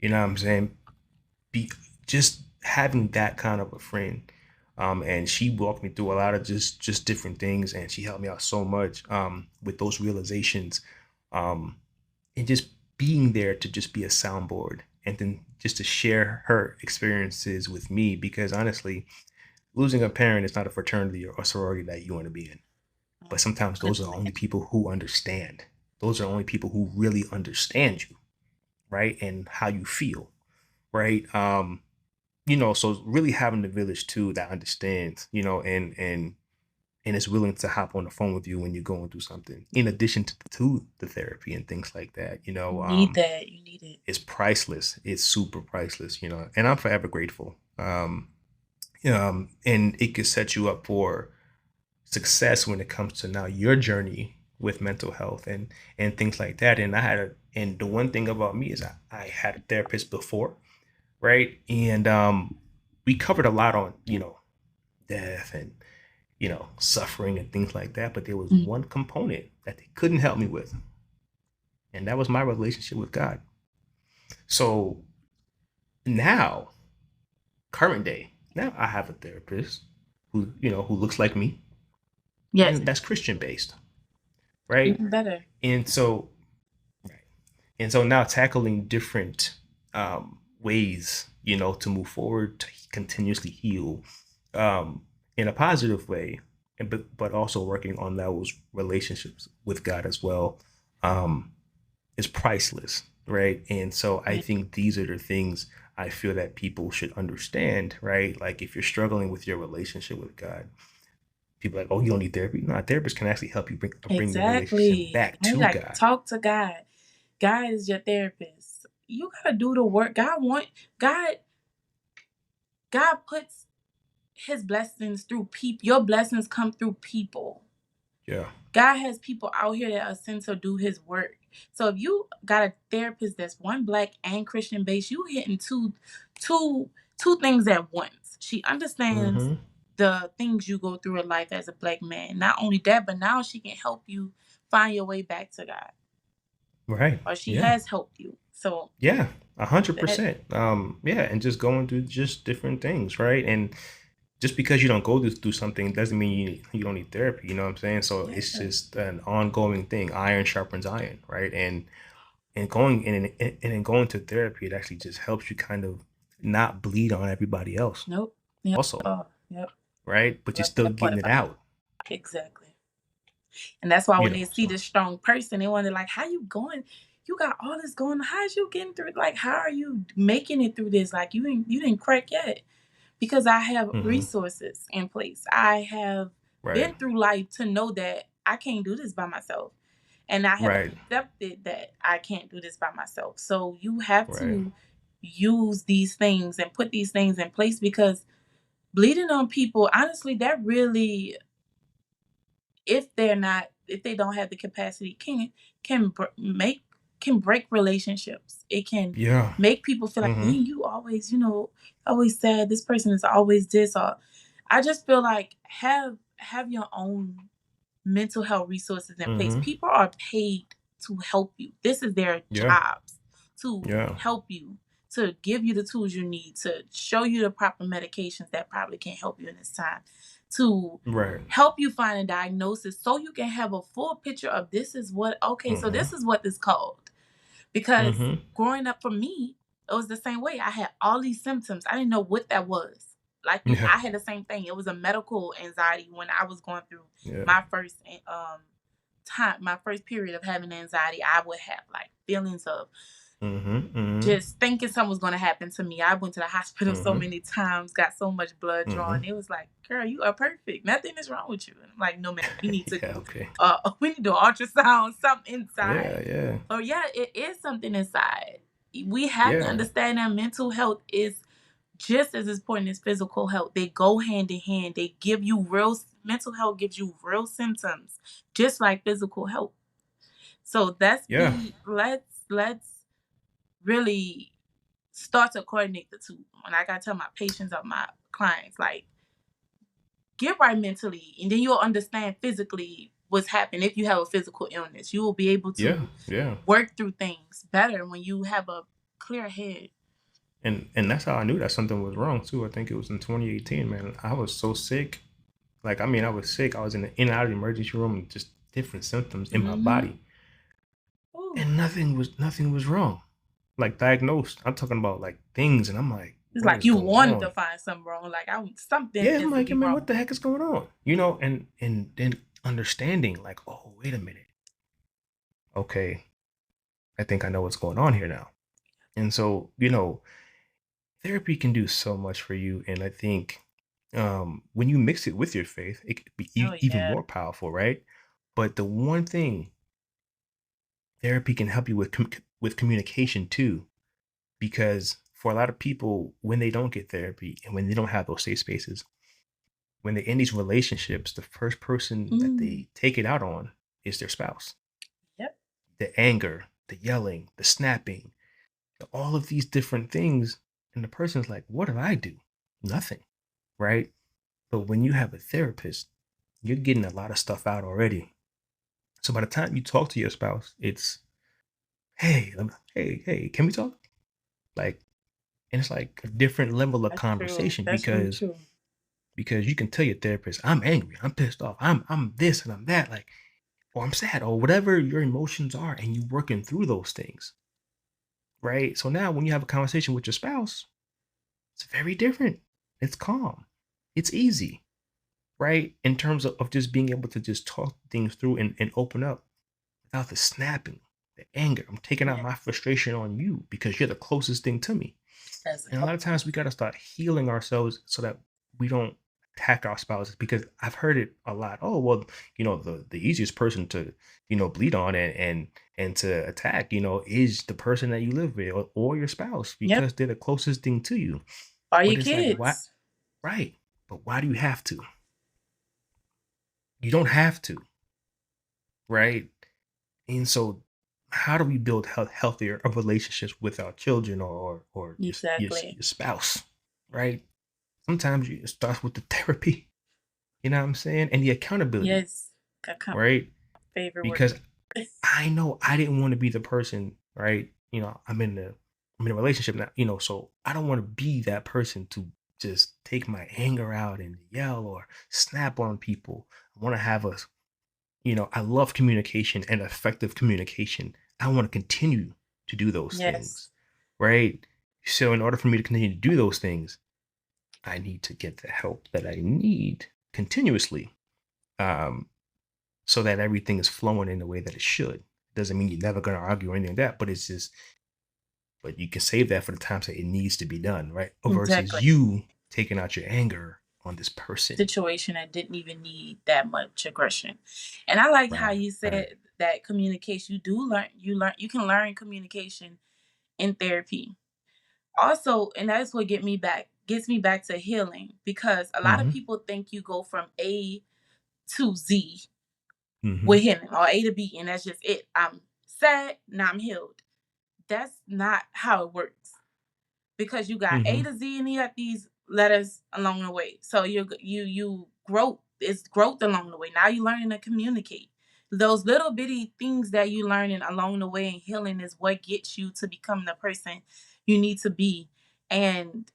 You know what I'm saying? Be just having that kind of a friend. And she walked me through a lot of just different things, and she helped me out so much with those realizations, um, and just being there to just be a soundboard, and then just to share her experiences with me. Because honestly, losing a parent is not a fraternity or a sorority that you want to be in. But sometimes Couldn't those are only imagine. people who understand. Those are only people who really understand you, right, and how you feel, right? so really having the village too that understands, and is willing to hop on the phone with you when you're going through something, in addition to the therapy and things like that, You need that. You need it. it's priceless. It's super priceless, and I'm forever grateful. And it could set you up for success when it comes to now your journey with mental health and things like that. And the one thing about me is I had a therapist before, right? And we covered a lot on, death and suffering and things like that. But there was Mm. one component that they couldn't help me with, and that was my relationship with God. So now, current day, now I have a therapist who looks like me, Yes, and that's Christian based, right? even better. And so, right. And so now tackling different ways, to move forward, to continuously heal, um, in a positive way, and but also working on those relationships with God as well, um, is priceless, right? And so I Yeah. think these are the things I feel that people should understand, right? Like if you're struggling with your relationship with God, people are like, oh, you don't need therapy. No, a therapist can actually help you bring the relationship Exactly. back You to like God. talk to God. God is your therapist. You gotta do the work. God. God puts His blessings through people. Your blessings come through people. Yeah. God has people out here that are sent to do His work. So if you got a therapist that's one black and Christian based, you hitting two, two things at once. She understands Mm-hmm. the things you go through in life as a black man. Not only that, but now she can help you find your way back to God, Right. or she Yeah. has helped you. So Yeah. a hundred that, percent. Yeah, and just going through just different things, right? And just because you don't go through something doesn't mean you don't need therapy. You know what I'm saying? So yeah, it's just an ongoing thing. Iron sharpens iron, right? And in going to therapy, it actually just helps you kind of not bleed on everybody else, nope, yep, also, oh, yep. right? But you're Love still that part getting it about out, it. Exactly. And that's why when they see So this strong person, they wonder like, how you going? You got all this going on. How's you getting through it? Like, how are you making it through this? Like you didn't crack yet. Because I have hmm resources in place. I have right, been through life to know that I can't do this by myself. And I have right, accepted that I can't do this by myself. So you have right, to use these things and put these things in place because bleeding on people, honestly, that really, if they don't have the capacity, can make can break relationships. It can yeah, make people feel like, hmm dang, you always, always sad. This person is always this. Or I just feel like have your own mental health resources in place. hmm People are paid to help you. This is their yeah, jobs, to yeah, help you, to give you the tools you need, to show you the proper medications that probably can't help you in this time, to right, help you find a diagnosis so you can have a full picture of this is what, okay, so hmm this is what this called. Because hmm growing up for me, it was the same way. I had all these symptoms. I didn't know what that was. Like you, yeah, I had the same thing. It was a medical anxiety when I was going through yeah, my first my first period of having anxiety. I would have like feelings of hmm just thinking something was going to happen to me. I went to the hospital so hmm many times, got so much blood hmm drawn. It was like, girl, you are perfect. Nothing is wrong with you. And I'm like, no, man, we need to yeah, do, okay, we need to ultrasound something inside. yeah, yeah, Or yeah, it is something inside. We have to yeah, understand that mental health is just as important as physical health. They go hand in hand. They give you mental health gives you real symptoms, just like physical health. So yeah, let's really start to coordinate the two. And I gotta tell my patients or my clients, like, get right mentally, and then you'll understand physically what's happening. If you have a physical illness, you will be able yeah, to yeah. work through things better when you have a clear head. And that's how I knew that something was wrong too. I think it was in 2018, man. I was so sick. Like, I mean, I was sick. I was in and out of the emergency room, and just different symptoms in my Mm-hmm. body, Ooh. and nothing was wrong. Like diagnosed, I'm talking about like things, and I'm like, It's what like is you going wanted to on? find something wrong. Like something Yeah, I'm has to like, be man, wrong. what the heck is going on? And then understanding, like, oh, wait a minute, okay, I think I know what's going on here now. And so, therapy can do so much for you, and I think when you mix it with your faith, it could be Oh even yeah. more powerful, right? But the one thing therapy can help you with with communication too, because for a lot of people, when they don't get therapy and when they don't have those safe spaces, when they're in these relationships, the first person that Mm. they take it out on is their spouse. Yep. The anger, the yelling, the snapping, all of these different things. And the person's like, what did I do? Nothing. Right. But when you have a therapist, you're getting a lot of stuff out already. So by the time you talk to your spouse, it's, hey, can we talk? Like, and it's like a different level of That's true. conversation That's really true. because you can tell your therapist, I'm angry, I'm pissed off, I'm this and I'm that, like, or I'm sad, or whatever your emotions are, and you working through those things, right? So now when you have a conversation with your spouse, it's very different. It's calm. It's easy, right? In terms of just being able to just talk things through and open up without the snapping, the anger. I'm taking out my Yes. frustration on you because you're the closest thing to me. That's And a lot of times we got to start healing ourselves so that we don't attack our spouses, because I've heard it a lot. Oh, well, the easiest person to, bleed on and to attack, is the person that you live with, or your spouse, Yep. because they're the closest thing to you. Or your But it's like, what? kids. Right. But why do you have to? You don't have to, right? And so how do we build healthier relationships with our children, or Exactly. your spouse, right? Sometimes it starts with the therapy, you know what I'm saying? And the accountability, Yes. That come right? favorite word. Because I know I didn't want to be the person, right? I'm in a relationship now, so I don't want to be that person to just take my anger out and yell or snap on people. I want to have I love communication and effective communication. I want to continue to do those things, Yes. right? So in order for me to continue to do those things, I need to get the help that I need continuously, um, so that everything is flowing in the way that it should. Doesn't mean you're never going to argue or anything like that, but it's just, but you can save that for the times that it needs to be done, right? Versus Exactly. you taking out your anger on this person. Situation that didn't even need that much aggression. And I like how Right. you Right. said that communication, you can learn communication in therapy. Also, and that's what gets me back to healing, because a lot of Hmm. people think you go from A to Z Hmm. with healing, or A to B, and that's just it. I'm sad, now I'm healed. That's not how it works, because you got A Hmm. to Z and you got these letters along the way. So you growth, it's growth along the way. Now you're learning to communicate. Those little bitty things that you learning along the way in healing is what gets you to become the person you need to be. And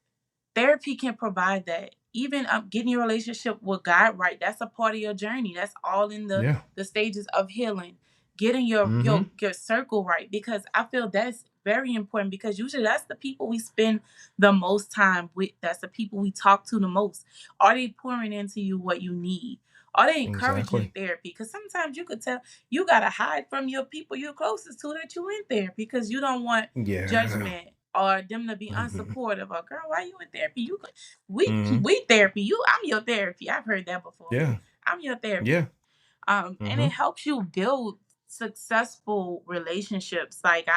therapy can provide that. Even getting your relationship with God right, that's a part of your journey. That's all in Yeah. the stages of healing. Getting your Hmm. your circle right, because I feel that's very important, because usually that's the people we spend the most time with. That's the people we talk to the most. Are they pouring into you what you need? Are they encouraging Exactly. therapy? Because sometimes you could tell you gotta hide from your people you're closest to that you in therapy, because you don't want Yeah. judgment or them to be Hmm. unsupportive, or girl, why you in therapy? You could we Hmm. we therapy. I'm your therapy. I've heard that before. Yeah. I'm your therapy. Yeah. And Hmm. it helps you build successful relationships. Like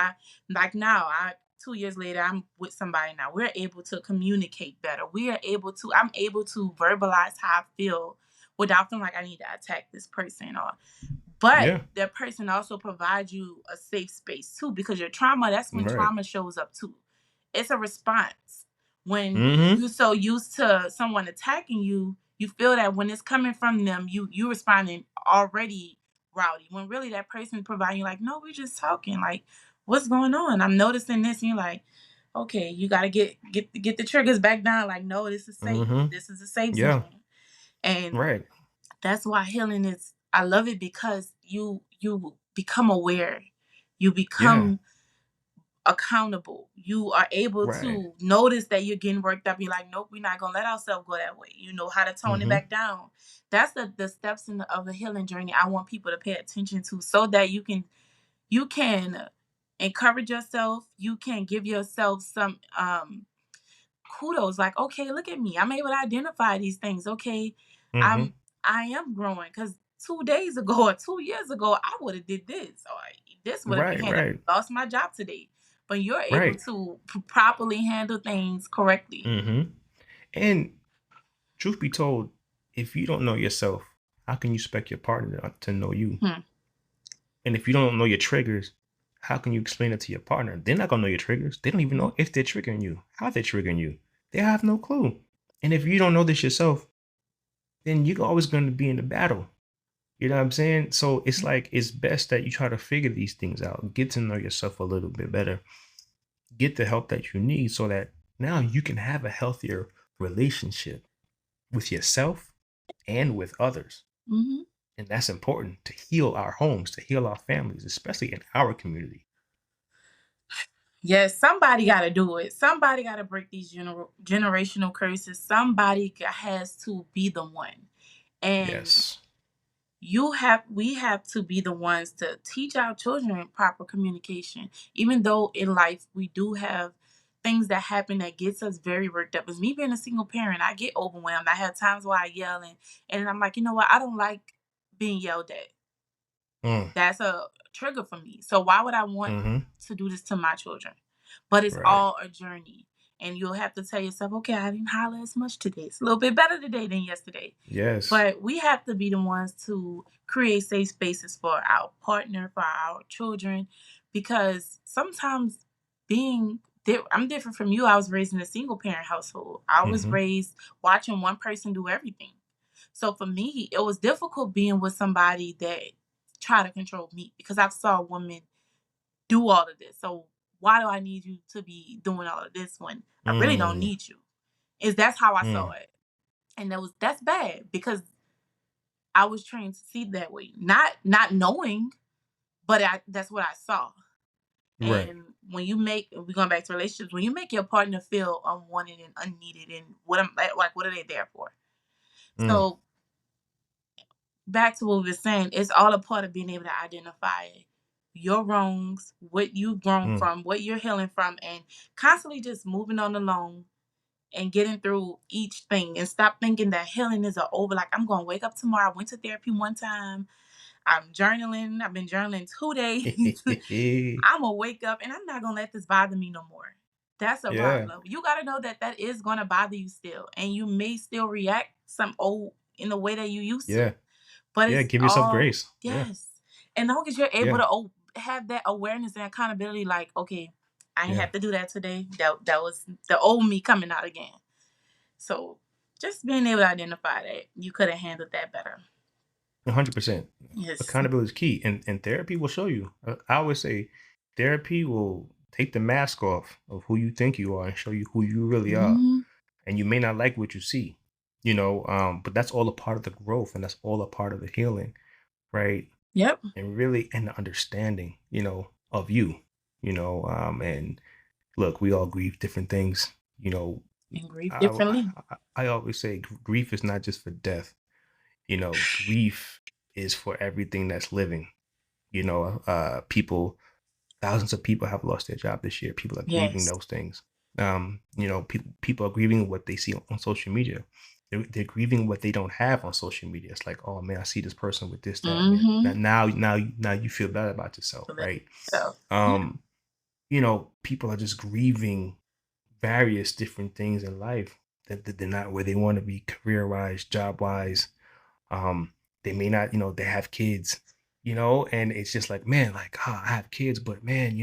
now, I 2 years later, I'm with somebody now. We're able to communicate better. I'm able to verbalize how I feel without feeling like I need to attack this person, or but Yeah. that person also provides you a safe space too, because your trauma, that's when Right. trauma shows up too. It's a response. When Hmm. you're so used to someone attacking you, you feel that when it's coming from them, you responding already rowdy. When really that person providing you like, no, we're just talking. Like, what's going on? I'm noticing this, and you're like, okay, you gotta get the triggers back down. Like, no, this is safe. Hmm. This is a safe Yeah. zone. And Right. that's why healing is, I love it, because you become aware. You Yeah. become accountable. You are able Right. to notice that you're getting worked up. You're like, nope, we're not gonna let ourselves go that way. You know how to tone it Hmm. back down. That's the steps of the healing journey I want people to pay attention to, so that you can encourage yourself. You can give yourself some kudos. Like, okay, look at me. I'm able to identify these things. Okay, Mhm. I am growing because 2 days ago or 2 years ago, I would have did this or this would have been Right, handled. right, Lost my job today, but you're able right. to properly handle things correctly. Mhm. And truth be told, if you don't know yourself, how can you expect your partner to know you? Hmm. And if you don't know your triggers, how can you explain it to your partner? They're not gonna know your triggers. They don't even Mhm. know if they're triggering you, how they're triggering you. They have no clue. And if you don't know this yourself, then you're always going to be in the battle. You know what I'm saying? So it's like it's best that you try to figure these things out, get to know yourself a little bit better, get the help that you need so that now you can have a healthier relationship with yourself and with others. Mhm. And that's important to heal our homes, to heal our families, especially in our community. Yes, somebody got to do it. Somebody got to break these generational curses. Somebody has to be the one. And Yes. we have to be the ones to teach our children proper communication. Even though in life we do have things that happen that gets us very worked up. As me being a single parent, I get overwhelmed. I have times where I yell and I'm like, you know what? I don't like being yelled at. Mm. That's a trigger for me. So why would I want Mm-hmm. to do this to my children? But it's Right. all a journey. And you'll have to tell yourself, okay, I didn't holler as much today. It's a little bit better today than yesterday. Yes. But we have to be the ones to create safe spaces for our partner, for our children, because sometimes I'm different from you. I was raised in a single parent household. I was Mm-hmm. raised watching one person do everything. So for me, it was difficult being with somebody that tried to control me because I saw women do all of this. So why do I need you to be doing all of this when I really don't Mm. need you? That's how I saw Mm. it. And that's bad because I was trained to see that way. Not knowing, but that's what I saw. Right. And when you make we're going back to relationships, when you make your partner feel unwanted and unneeded and what are they there for? Mm. So back to what we were saying, it's all a part of being able to identify your wrongs, what you've grown Mm. from, what you're healing from, and constantly just moving on along and getting through each thing and stop thinking that healing is over. Like, I'm going to wake up tomorrow. I went to therapy one time. I'm journaling. I've been journaling 2 days. I'm going to wake up and I'm not going to let this bother me no more. That's a Yeah. problem. You got to know that that is going to bother you still. And you may still react some old in the way that you used to. Yeah. But Yeah. it's Give yourself all, grace. Yeah. yes. And long as you're able Yeah. to have that awareness and accountability, like, okay, I ain't Yeah. have to do that today. That was the old me coming out again. So just being able to identify that you could have handled that better. 100%. Yes. Accountability is key, and therapy will show you. I always say, therapy will take the mask off of who you think you are and show you who you really are. Hmm. And you may not like what you see, but that's all a part of the growth, and that's all a part of the healing, right? Yep. And really, and the understanding, of you, and look, we all grieve different things, you know. And grieve I, differently. I always say grief is not just for death. Grief is for everything that's living. People, thousands of people have lost their job this year. People are grieving Yes. those things. People are grieving what they see on social media. They're grieving what they don't have on social media. It's like, oh man, I see this person with this, that, man. Mm-hmm. Now you feel bad about yourself, So right? so, yeah. Um, People are just grieving various different things in life that they're not where they want to be career wise, job wise. um they may not, they have kids, and it's just like, man, like, I have kids, but man,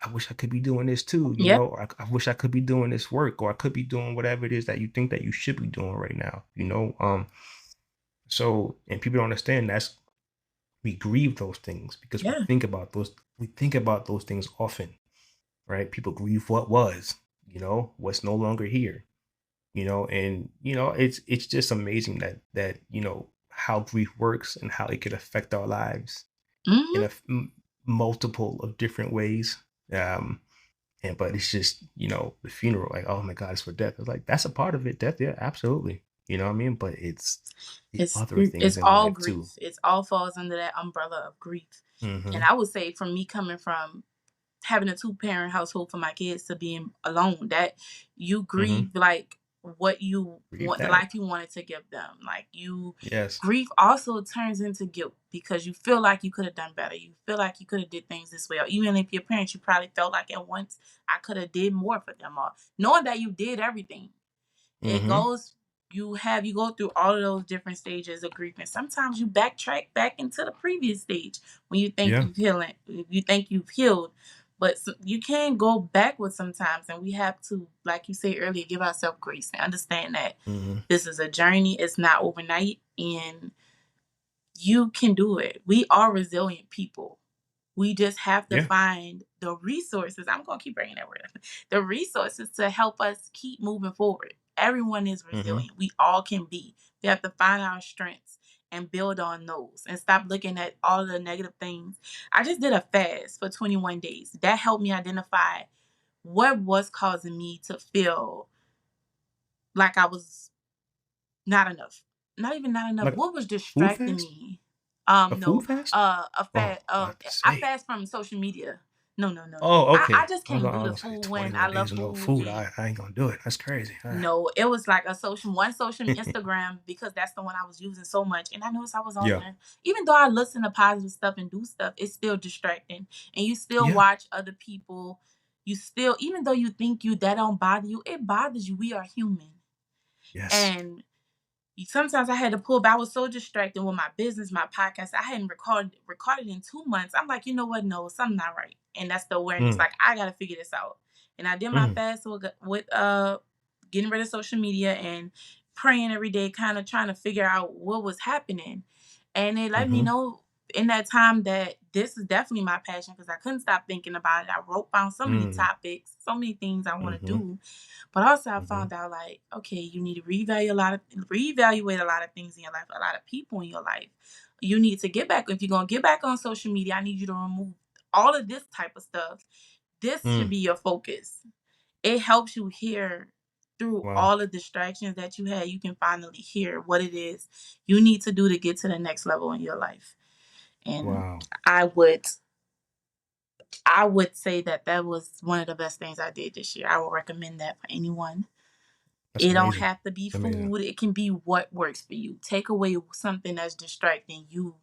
I wish I could be doing this too, Yep. or I wish I could be doing this work, or I could be doing whatever it is that you think that you should be doing right now, so, and people don't understand that's, we grieve those things because Yeah. we think about those things often, right? People grieve what was, what's no longer here, and it's just amazing that how grief works and how it could affect our lives in Mm-hmm. multiple of different ways. Um and but it's just, the funeral, like, oh my god, it's for death. It's like, that's a part of it, death, yeah, absolutely, you know what I mean, but it's the other It's things in all life too. grief. It's all falls under that umbrella of grief. And Hmm. I would say, from me coming from having a 2-parent household for my kids to being alone. That you Mm-hmm. grieve like what you Grieve want, the that. life you wanted to give them. Like you Yes. grief also turns into guilt because you feel like you could have done better. You feel like you could have did things this way. Or even if your parents, you probably felt like at once I could have did more for them. Or knowing that you did everything. It Mm-hmm. goes you go through all of those different stages of grief, and sometimes you backtrack back into the previous stage when you think Yeah. you've healed, but you can go backwards sometimes, and we have to, like you said earlier, give ourselves grace and understand that Mm-hmm. this is a journey. It's not overnight, and you can do it. We are resilient people. We just have to Yeah. find the resources. I'm going to keep bringing that word up. The resources to help us keep moving forward. Everyone is Mm-hmm. resilient. We all can be. We have to find our strengths and build on those and stop looking at all the negative things. I just did a fast for 21 days. That helped me identify what was causing me to feel like I was not enough. Not even not enough. Like What was food distracting fast? me? A No. food fast? A Oh, fast. about to I say. fast from social media. No, no, no, no. Oh, I okay. just I was, can't I do the was like food when I 21 love days of no food. food. And I ain't gonna do it. That's crazy. no, it was like a social Instagram because that's the one I was using so much. And I noticed I was on Yeah. there. Even though I listen to positive stuff and do stuff, it's still distracting. And you still Yeah. watch other people. You still, even though you think that don't bother you, it bothers you. We are human. Yes. And sometimes I had to pull back. I was so distracted with my business, my podcast. I hadn't recorded in 2 months. I'm like, you know what? No, something not right. And that's the awareness. Mm. Like I gotta figure this out. And I did my Mm. fast with getting rid of social media and praying every day, kind of trying to figure out what was happening. And it let me Mm-hmm. know in that time that this is definitely my passion because I couldn't stop thinking about it. I wrote down so many Mm. topics, so many things I want to Mm-hmm. do. But also I Mm-hmm. found out like, okay, you need to reevaluate a lot of things in your life, a lot of people in your life. You need to get back. If you're gonna get back on social media, I need you to remove all of this type of stuff. This should Mm. be your focus. It helps you hear through Wow. all the distractions that you had. You can finally hear what it is you need to do to get to the next level in your life. And Wow. I would I would say that that was one of the best things I did this year. I would recommend that for anyone. That's It don't amazing. have to be That's amazing. food. It can be what works for you. Take away something that's distracting you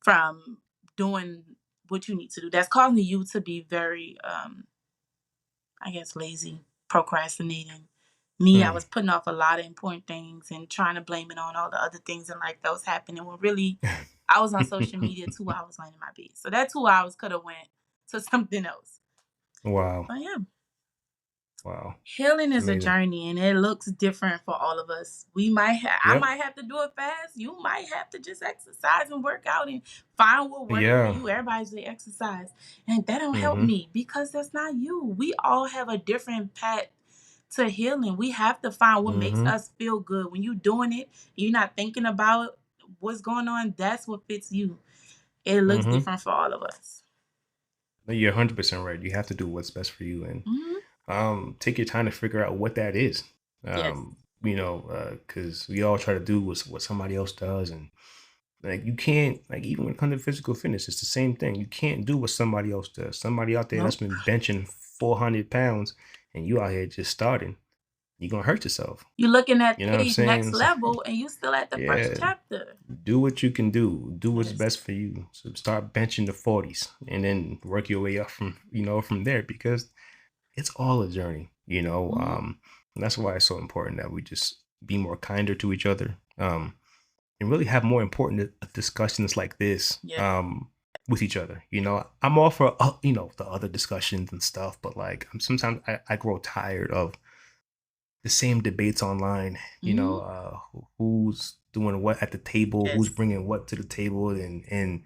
from doing what you need to do. That's causing you to be very, I guess, lazy, procrastinating. Me, I Mm. was putting off a lot of important things and trying to blame it on all the other things and like those happening when really I was on social media 2 hours laying in my bed. So that 2 hours could have went to something else. Wow. But yeah. Wow. Healing It's is a amazing. journey and it looks different for all of us. I Yep. might have to do it fast. You might have to just exercise and work out and find what works for Yeah. you. Everybody say exercise. And that don't help Mm-hmm. me because that's not you. We all have a different path to healing. We have to find what makes Mm-hmm. us feel good. When you're doing it, you're not thinking about what's going on, that's what fits you. It looks Mm-hmm. different for all of us. No, you're 100% right. You have to do what's best for you, and Hmm. take your time to figure out what that is. Yes. Because we all try to do what somebody else does, and like you can't, like, even when it comes to physical fitness, it's the same thing. You can't do what somebody else does. Somebody out there that's Nope. been benching 400 pounds, and you out here just starting. You're gonna hurt yourself. You're looking at You know what I'm page next saying? So, level and you still at the first yeah, chapter. do what you can do. Do what's Yes. best for you. So start benching the 40s, and then work your way up from there, because it's all a journey. Hmm. And that's why it's so important that we just be more kinder to each other, and really have more important discussions like this, Yeah. with each other. I'm all for the other discussions and stuff, but like sometimes I grow tired of the same debates online. Hmm. Who's doing what at the table, who's Yes. bringing what to the table, and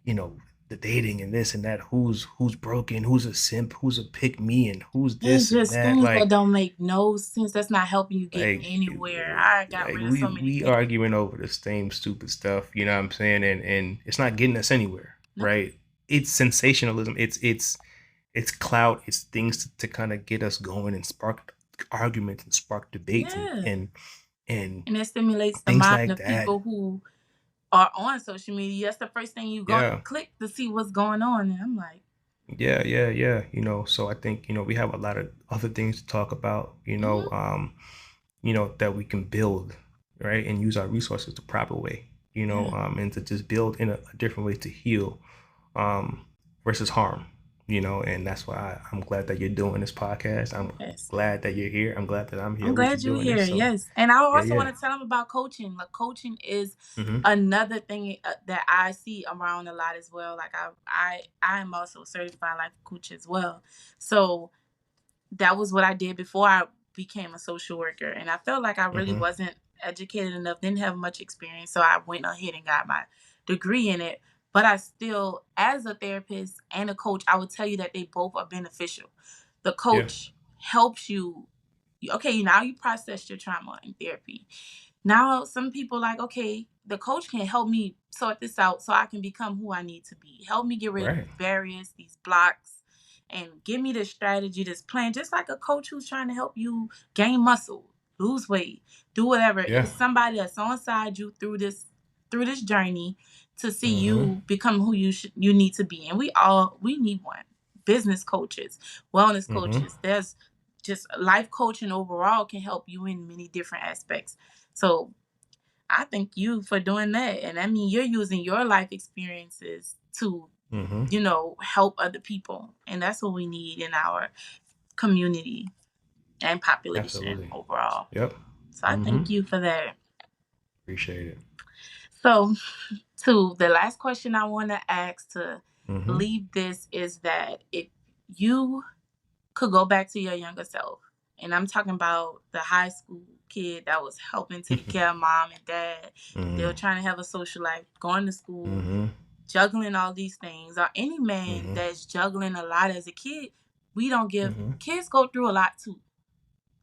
you know the dating and this and that, who's broken, who's a simp, who's a pick me, and who's It's this and just that. things that like don't make no sense. That's not helping you get like anywhere. I got like rid of we so many we people. arguing over the same stupid stuff, you know what I'm saying? And it's not getting us anywhere, No. right? It's sensationalism, it's clout, it's things to kind of get us going and spark arguments and spark debates, and Yeah. and and And it stimulates the things mind like of that. people who are on social media. That's the first thing you go Yeah. click to see what's going on. And I'm like, Yeah. So I think, we have a lot of other things to talk about, Hmm. that we can build, right? And use our resources the proper way, Yeah. and to just build in a different way to heal, um, versus harm, and that's why I'm glad that you're doing this podcast. I'm Yes. glad that you're here. I'm glad that I'm here I'm with you glad you're doing this. here. So Yes. And I yeah, also yeah. want to tell them about coaching. Like coaching is Mm-hmm. another thing that I see around a lot as well. Like I am also a certified life coach as well. So that was what I did before I became a social worker. And I felt like I really Mm-hmm. wasn't educated enough, didn't have much experience. So I went ahead and got my degree in it. But I still, as a therapist and a coach, I would tell you that they both are beneficial. The Yeah. coach helps you. Okay, now you process your trauma in therapy. Now some people like, okay, the coach can help me sort this out so I can become who I need to be. Help me get rid of Right. these barriers, these blocks, and give me this strategy, this plan, just like a coach who's trying to help you gain muscle, lose weight, do whatever. Yeah. It's somebody that's on side you through this journey to see Mm-hmm. you become who you need to be. And we need one. Business coaches, wellness Mm-hmm. coaches. There's just life coaching overall can help you in many different aspects. So I thank you for doing that. And I mean, you're using your life experiences to, Mm-hmm. help other people. And that's what we need in our community and population Absolutely. overall. Yep. So I Mm-hmm. thank you for that. Appreciate it. So, to the last question I want to ask to Mm-hmm. leave this is that if you could go back to your younger self, and I'm talking about the high school kid that was helping take care of mom and dad, they Mm-hmm. were trying to have a social life, going to school, Mm-hmm. juggling all these things, or any man Mm-hmm. that's juggling a lot as a kid, we don't give Mm-hmm. kids go through a lot too.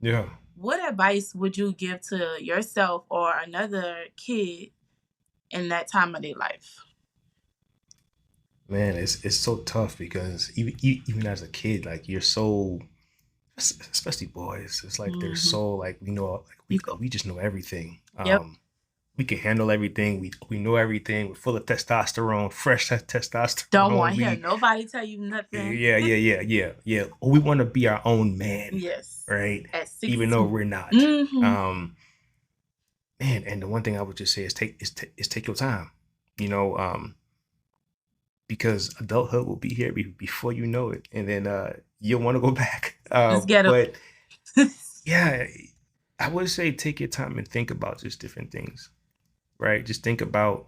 Yeah. What advice would you give to yourself or another kid in that time of their life? Man, it's so tough because even as a kid, like you're so, especially boys, it's like they're Mm-hmm. so like like You we go. we just know everything. Yep. We can handle everything. We know everything. We're full of testosterone, fresh Don't testosterone. want to hear We nobody tell you nothing. yeah. We want to be our own man, Yes. right? At Even though 16. we're not. Mm-hmm. Man, and the one thing I would just say is take your time. You know, because adulthood will be here before you know it, and then you'll want to go back. Just get a But yeah, I would say take your time and think about just different things, right? Just think about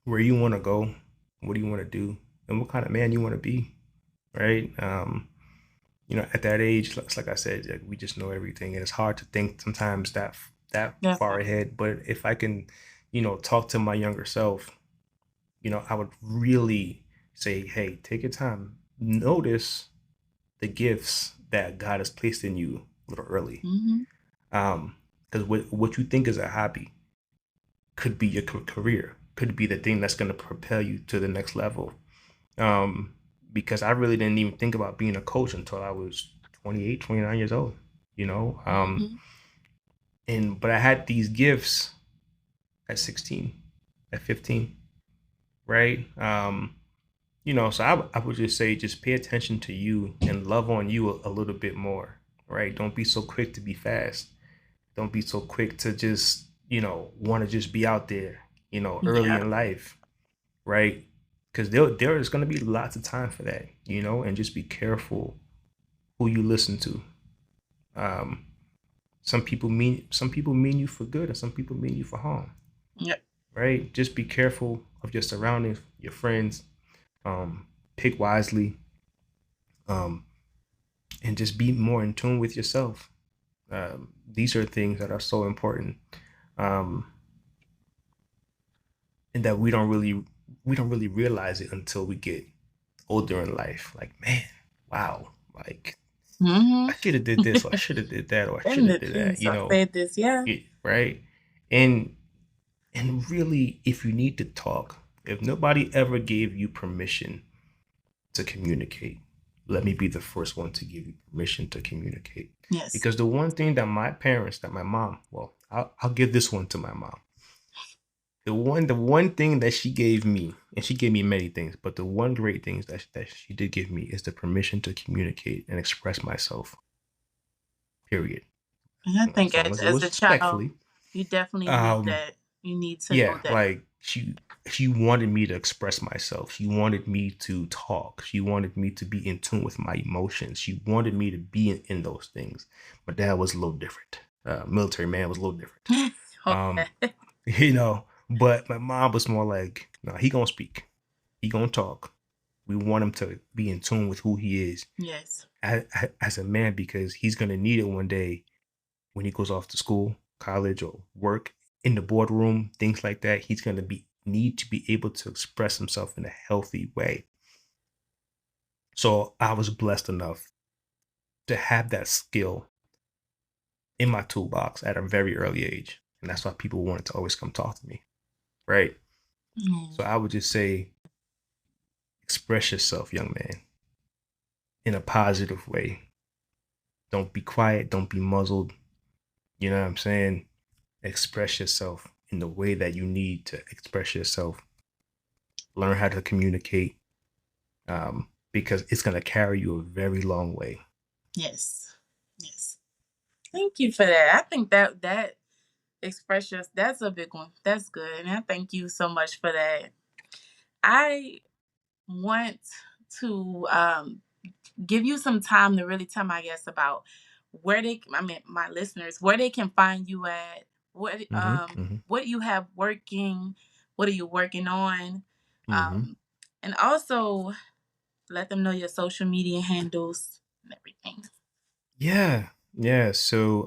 where you want to go, what do you want to do, and what kind of man you want to be, right? At that age, like I said, like, we just know everything, and it's hard to think sometimes that far definitely. ahead. But if I can, talk to my younger self, I would really say, hey, take your time, notice the gifts that God has placed in you a little early. Mm-hmm. Because what you think is a hobby could be your career, could be the thing that's going to propel you to the next level. Um, because I really didn't even think about being a coach until I was 28, 29 years old, you know? Mm-hmm. But I had these gifts at 16, at 15, right? So I would just say, just pay attention to you and love on you a little bit more, right? Don't be so quick to be fast. Don't be so quick to just, want to just be out there, early Yeah. in life, right? Because there is going to be lots of time for that, and just be careful who you listen to. Um, some people mean you for good, and some people mean you for harm, Yep. right? Just be careful of your surroundings, your friends. Pick wisely, um, and just be more in tune with yourself. These are things that are so important, um, and that we don't really realize it until we get older in life. Like, man, wow, like Mm-hmm. I should have did this, or I should have did that, or I should Been have the did that. piece. I said this. Yeah. Right? And really, if you need to talk, if nobody ever gave you permission to communicate, let me be the first one to give you permission to communicate. Yes. Because the one thing that my mom, well, I'll give this one to my mom. the one thing that she gave me, and she gave me many things, but the one great things that she did give me is the permission to communicate and express myself. Period. And I think As long as it as a was child, respectfully. you definitely need Um, that. You need to know yeah, that. like she wanted me to express myself. She wanted me to talk. She wanted me to be in tune with my emotions. She wanted me to be in those things. My dad was a little different. Military man was a little different. Um, Okay. but my mom was more like, no, he gonna speak. He gonna talk. We want him to be in tune with who he is Yes. as a man because he's gonna need it one day when he goes off to school, college, or work in the boardroom, things like that. He's gonna need to be able to express himself in a healthy way. So I was blessed enough to have that skill in my toolbox at a very early age. And that's why people wanted to always come talk to me. Right. Mm. So I would just say, express yourself, young man, in a positive way. Don't be quiet. Don't be muzzled. You know what I'm saying? Express yourself in the way that you need to express yourself. Learn how to communicate because it's going to carry you a very long way. Yes. Yes. Thank you for that. I think that expression, that's a big one. That's good. And I thank you so much for that. I want to give you some time to really tell my guests about my listeners, where they can find you at, Hmm. Hmm. what you have working, what are you working on, Hmm. um, and also let them know your social media handles and everything. Yeah. Yeah. So,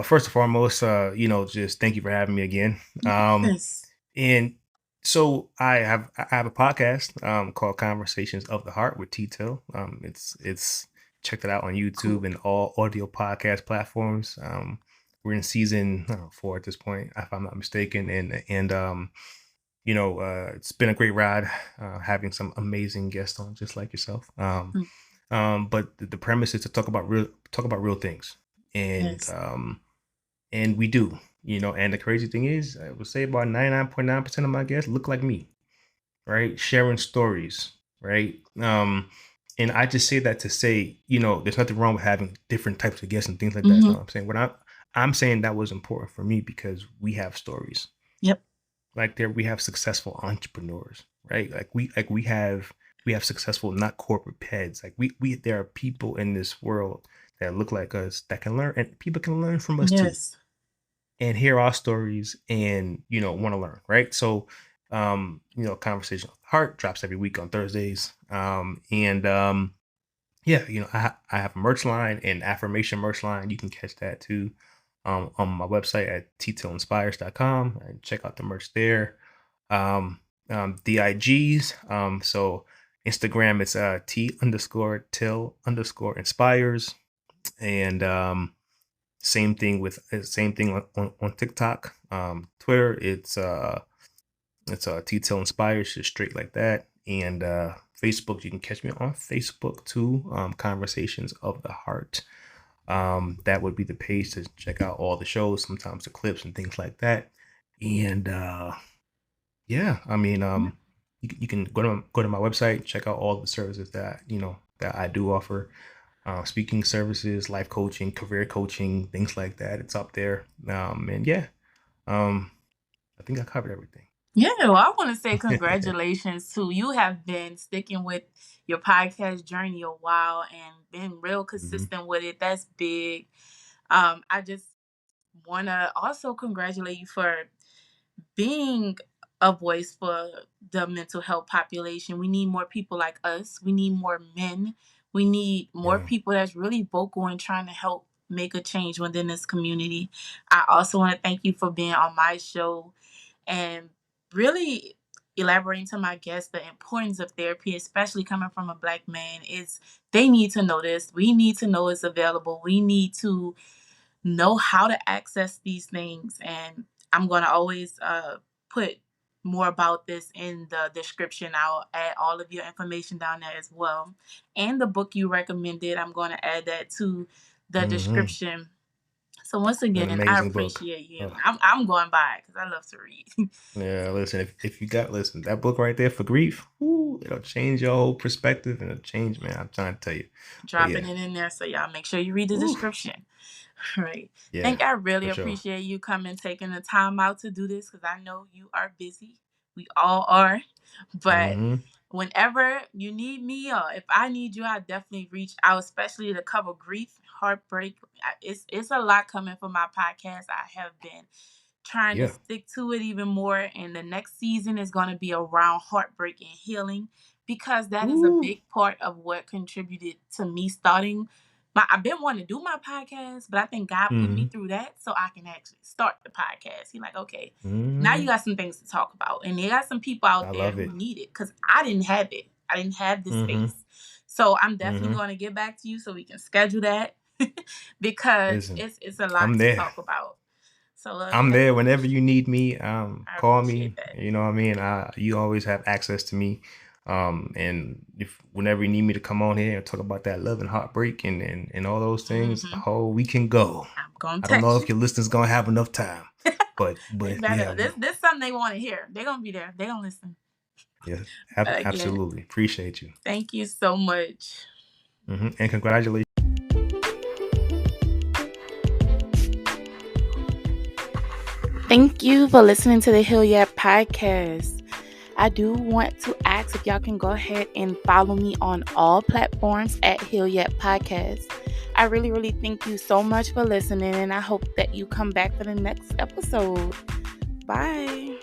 first and foremost, just thank you for having me again. Yes. And so I have a podcast called Conversations of the Heart with T Till. It's check it out on YouTube Cool. and all audio podcast platforms. We're in season 4 at this point, if I'm not mistaken, and it's been a great ride having some amazing guests on, just like yourself. Mm. But the premise is to talk about real things, and Yes. we do. And the crazy thing is, I would say about 99.9% of my guests look like me, right? Sharing stories, right? And I just say that to say, there's nothing wrong with having different types of guests and things like that. That's Hmm. not what I'm saying. I'm saying that was important for me because we have stories. Yep. Like there we have successful entrepreneurs, right? Like we have successful, not corporate peds. Like we there are people in this world that look like us that can learn, and people can learn from us too, Yes. and hear our stories and want to learn, right? So Conversation of the Heart drops every week on Thursdays. And Yeah, I have a merch line and affirmation merch line. You can catch that too on my website at ttillinspires.com and check out the merch there. The IGs, so Instagram, it's T_till_inspires, and same thing on TikTok. Twitter, it's T Till Inspires, just straight like that. And Facebook, you can catch me on Facebook too. Conversations of the Heart. That would be the page to check out all the shows, sometimes the clips and things like that. And yeah, I mean, Yeah. you can go to my website, check out all the services that I do offer. Speaking services, life coaching, career coaching, things like that. It's up there. And yeah, um, I think I covered everything. Yeah, well, I want to say congratulations too. You have been sticking with your podcast journey a while and been real Mhm. consistent with it. That's big. I just want to also congratulate you for being a voice for the mental health population. We need more people like us. We need more men. We need more Yeah. people that's really vocal and trying to help make a change within this community. I also want to thank you for being on my show and really elaborating to my guests the importance of therapy, especially coming from a black man. Is they need to know this. We need to know it's available. We need to know how to access these things. And I'm going to always put more about this in the description. I'll add all of your information down there as well. And the book you recommended, I'm going to add that to the Mhm. description So once An again, I amazing book. appreciate you. Oh, I'm going by because I love to read. yeah, listen, if you got listen, that book right there for grief, ooh, it'll change your whole perspective and it'll change, man. I'm trying to tell you. But Dropping yeah. it in there, so y'all make sure you read the Ooh, description. Right. yeah, I really for sure. appreciate you coming, taking the time out to do this because I know you are busy. We all are. But Mm-hmm. whenever you need me or if I need you, I definitely reach out, especially to cover grief, heartbreak. It's a lot coming for my podcast. I have been trying to Yeah. stick to it even more, and the next season is going to be around heartbreak and healing because that is a Ooh. big part of what contributed to me starting I've been wanting to do my podcast, but I think God put me Mm-hmm. through that so I can actually start the podcast. He's like, okay, now you Mm-hmm. got some things to talk about. And you got some people out I there love who it. need it because I didn't have it. I didn't have this Mm-hmm. space. So I'm definitely Mm-hmm. going to get back to you so we can schedule that because Listen, it's a I'm lot to there. talk about. So I'm yeah, there whenever you need me. I Call appreciate me. that. You know what I mean? You always have access to me. And if whenever you need me to come on here and talk about that love and heartbreak and all those things, Hmm. oh, we can go. I'm going to I don't know text if you. your listeners gonna have enough time, but They yeah, better. This something they want to hear. They're going to be there. They're going to listen. yeah, But again, absolutely appreciate you. thank you so much. And congratulations. Thank you for listening to the Hilliard podcast. I do want to ask if y'all can go ahead and follow me on all platforms at Hilliard Podcast. I really, really thank you so much for listening, and I hope that you come back for the next episode. Bye.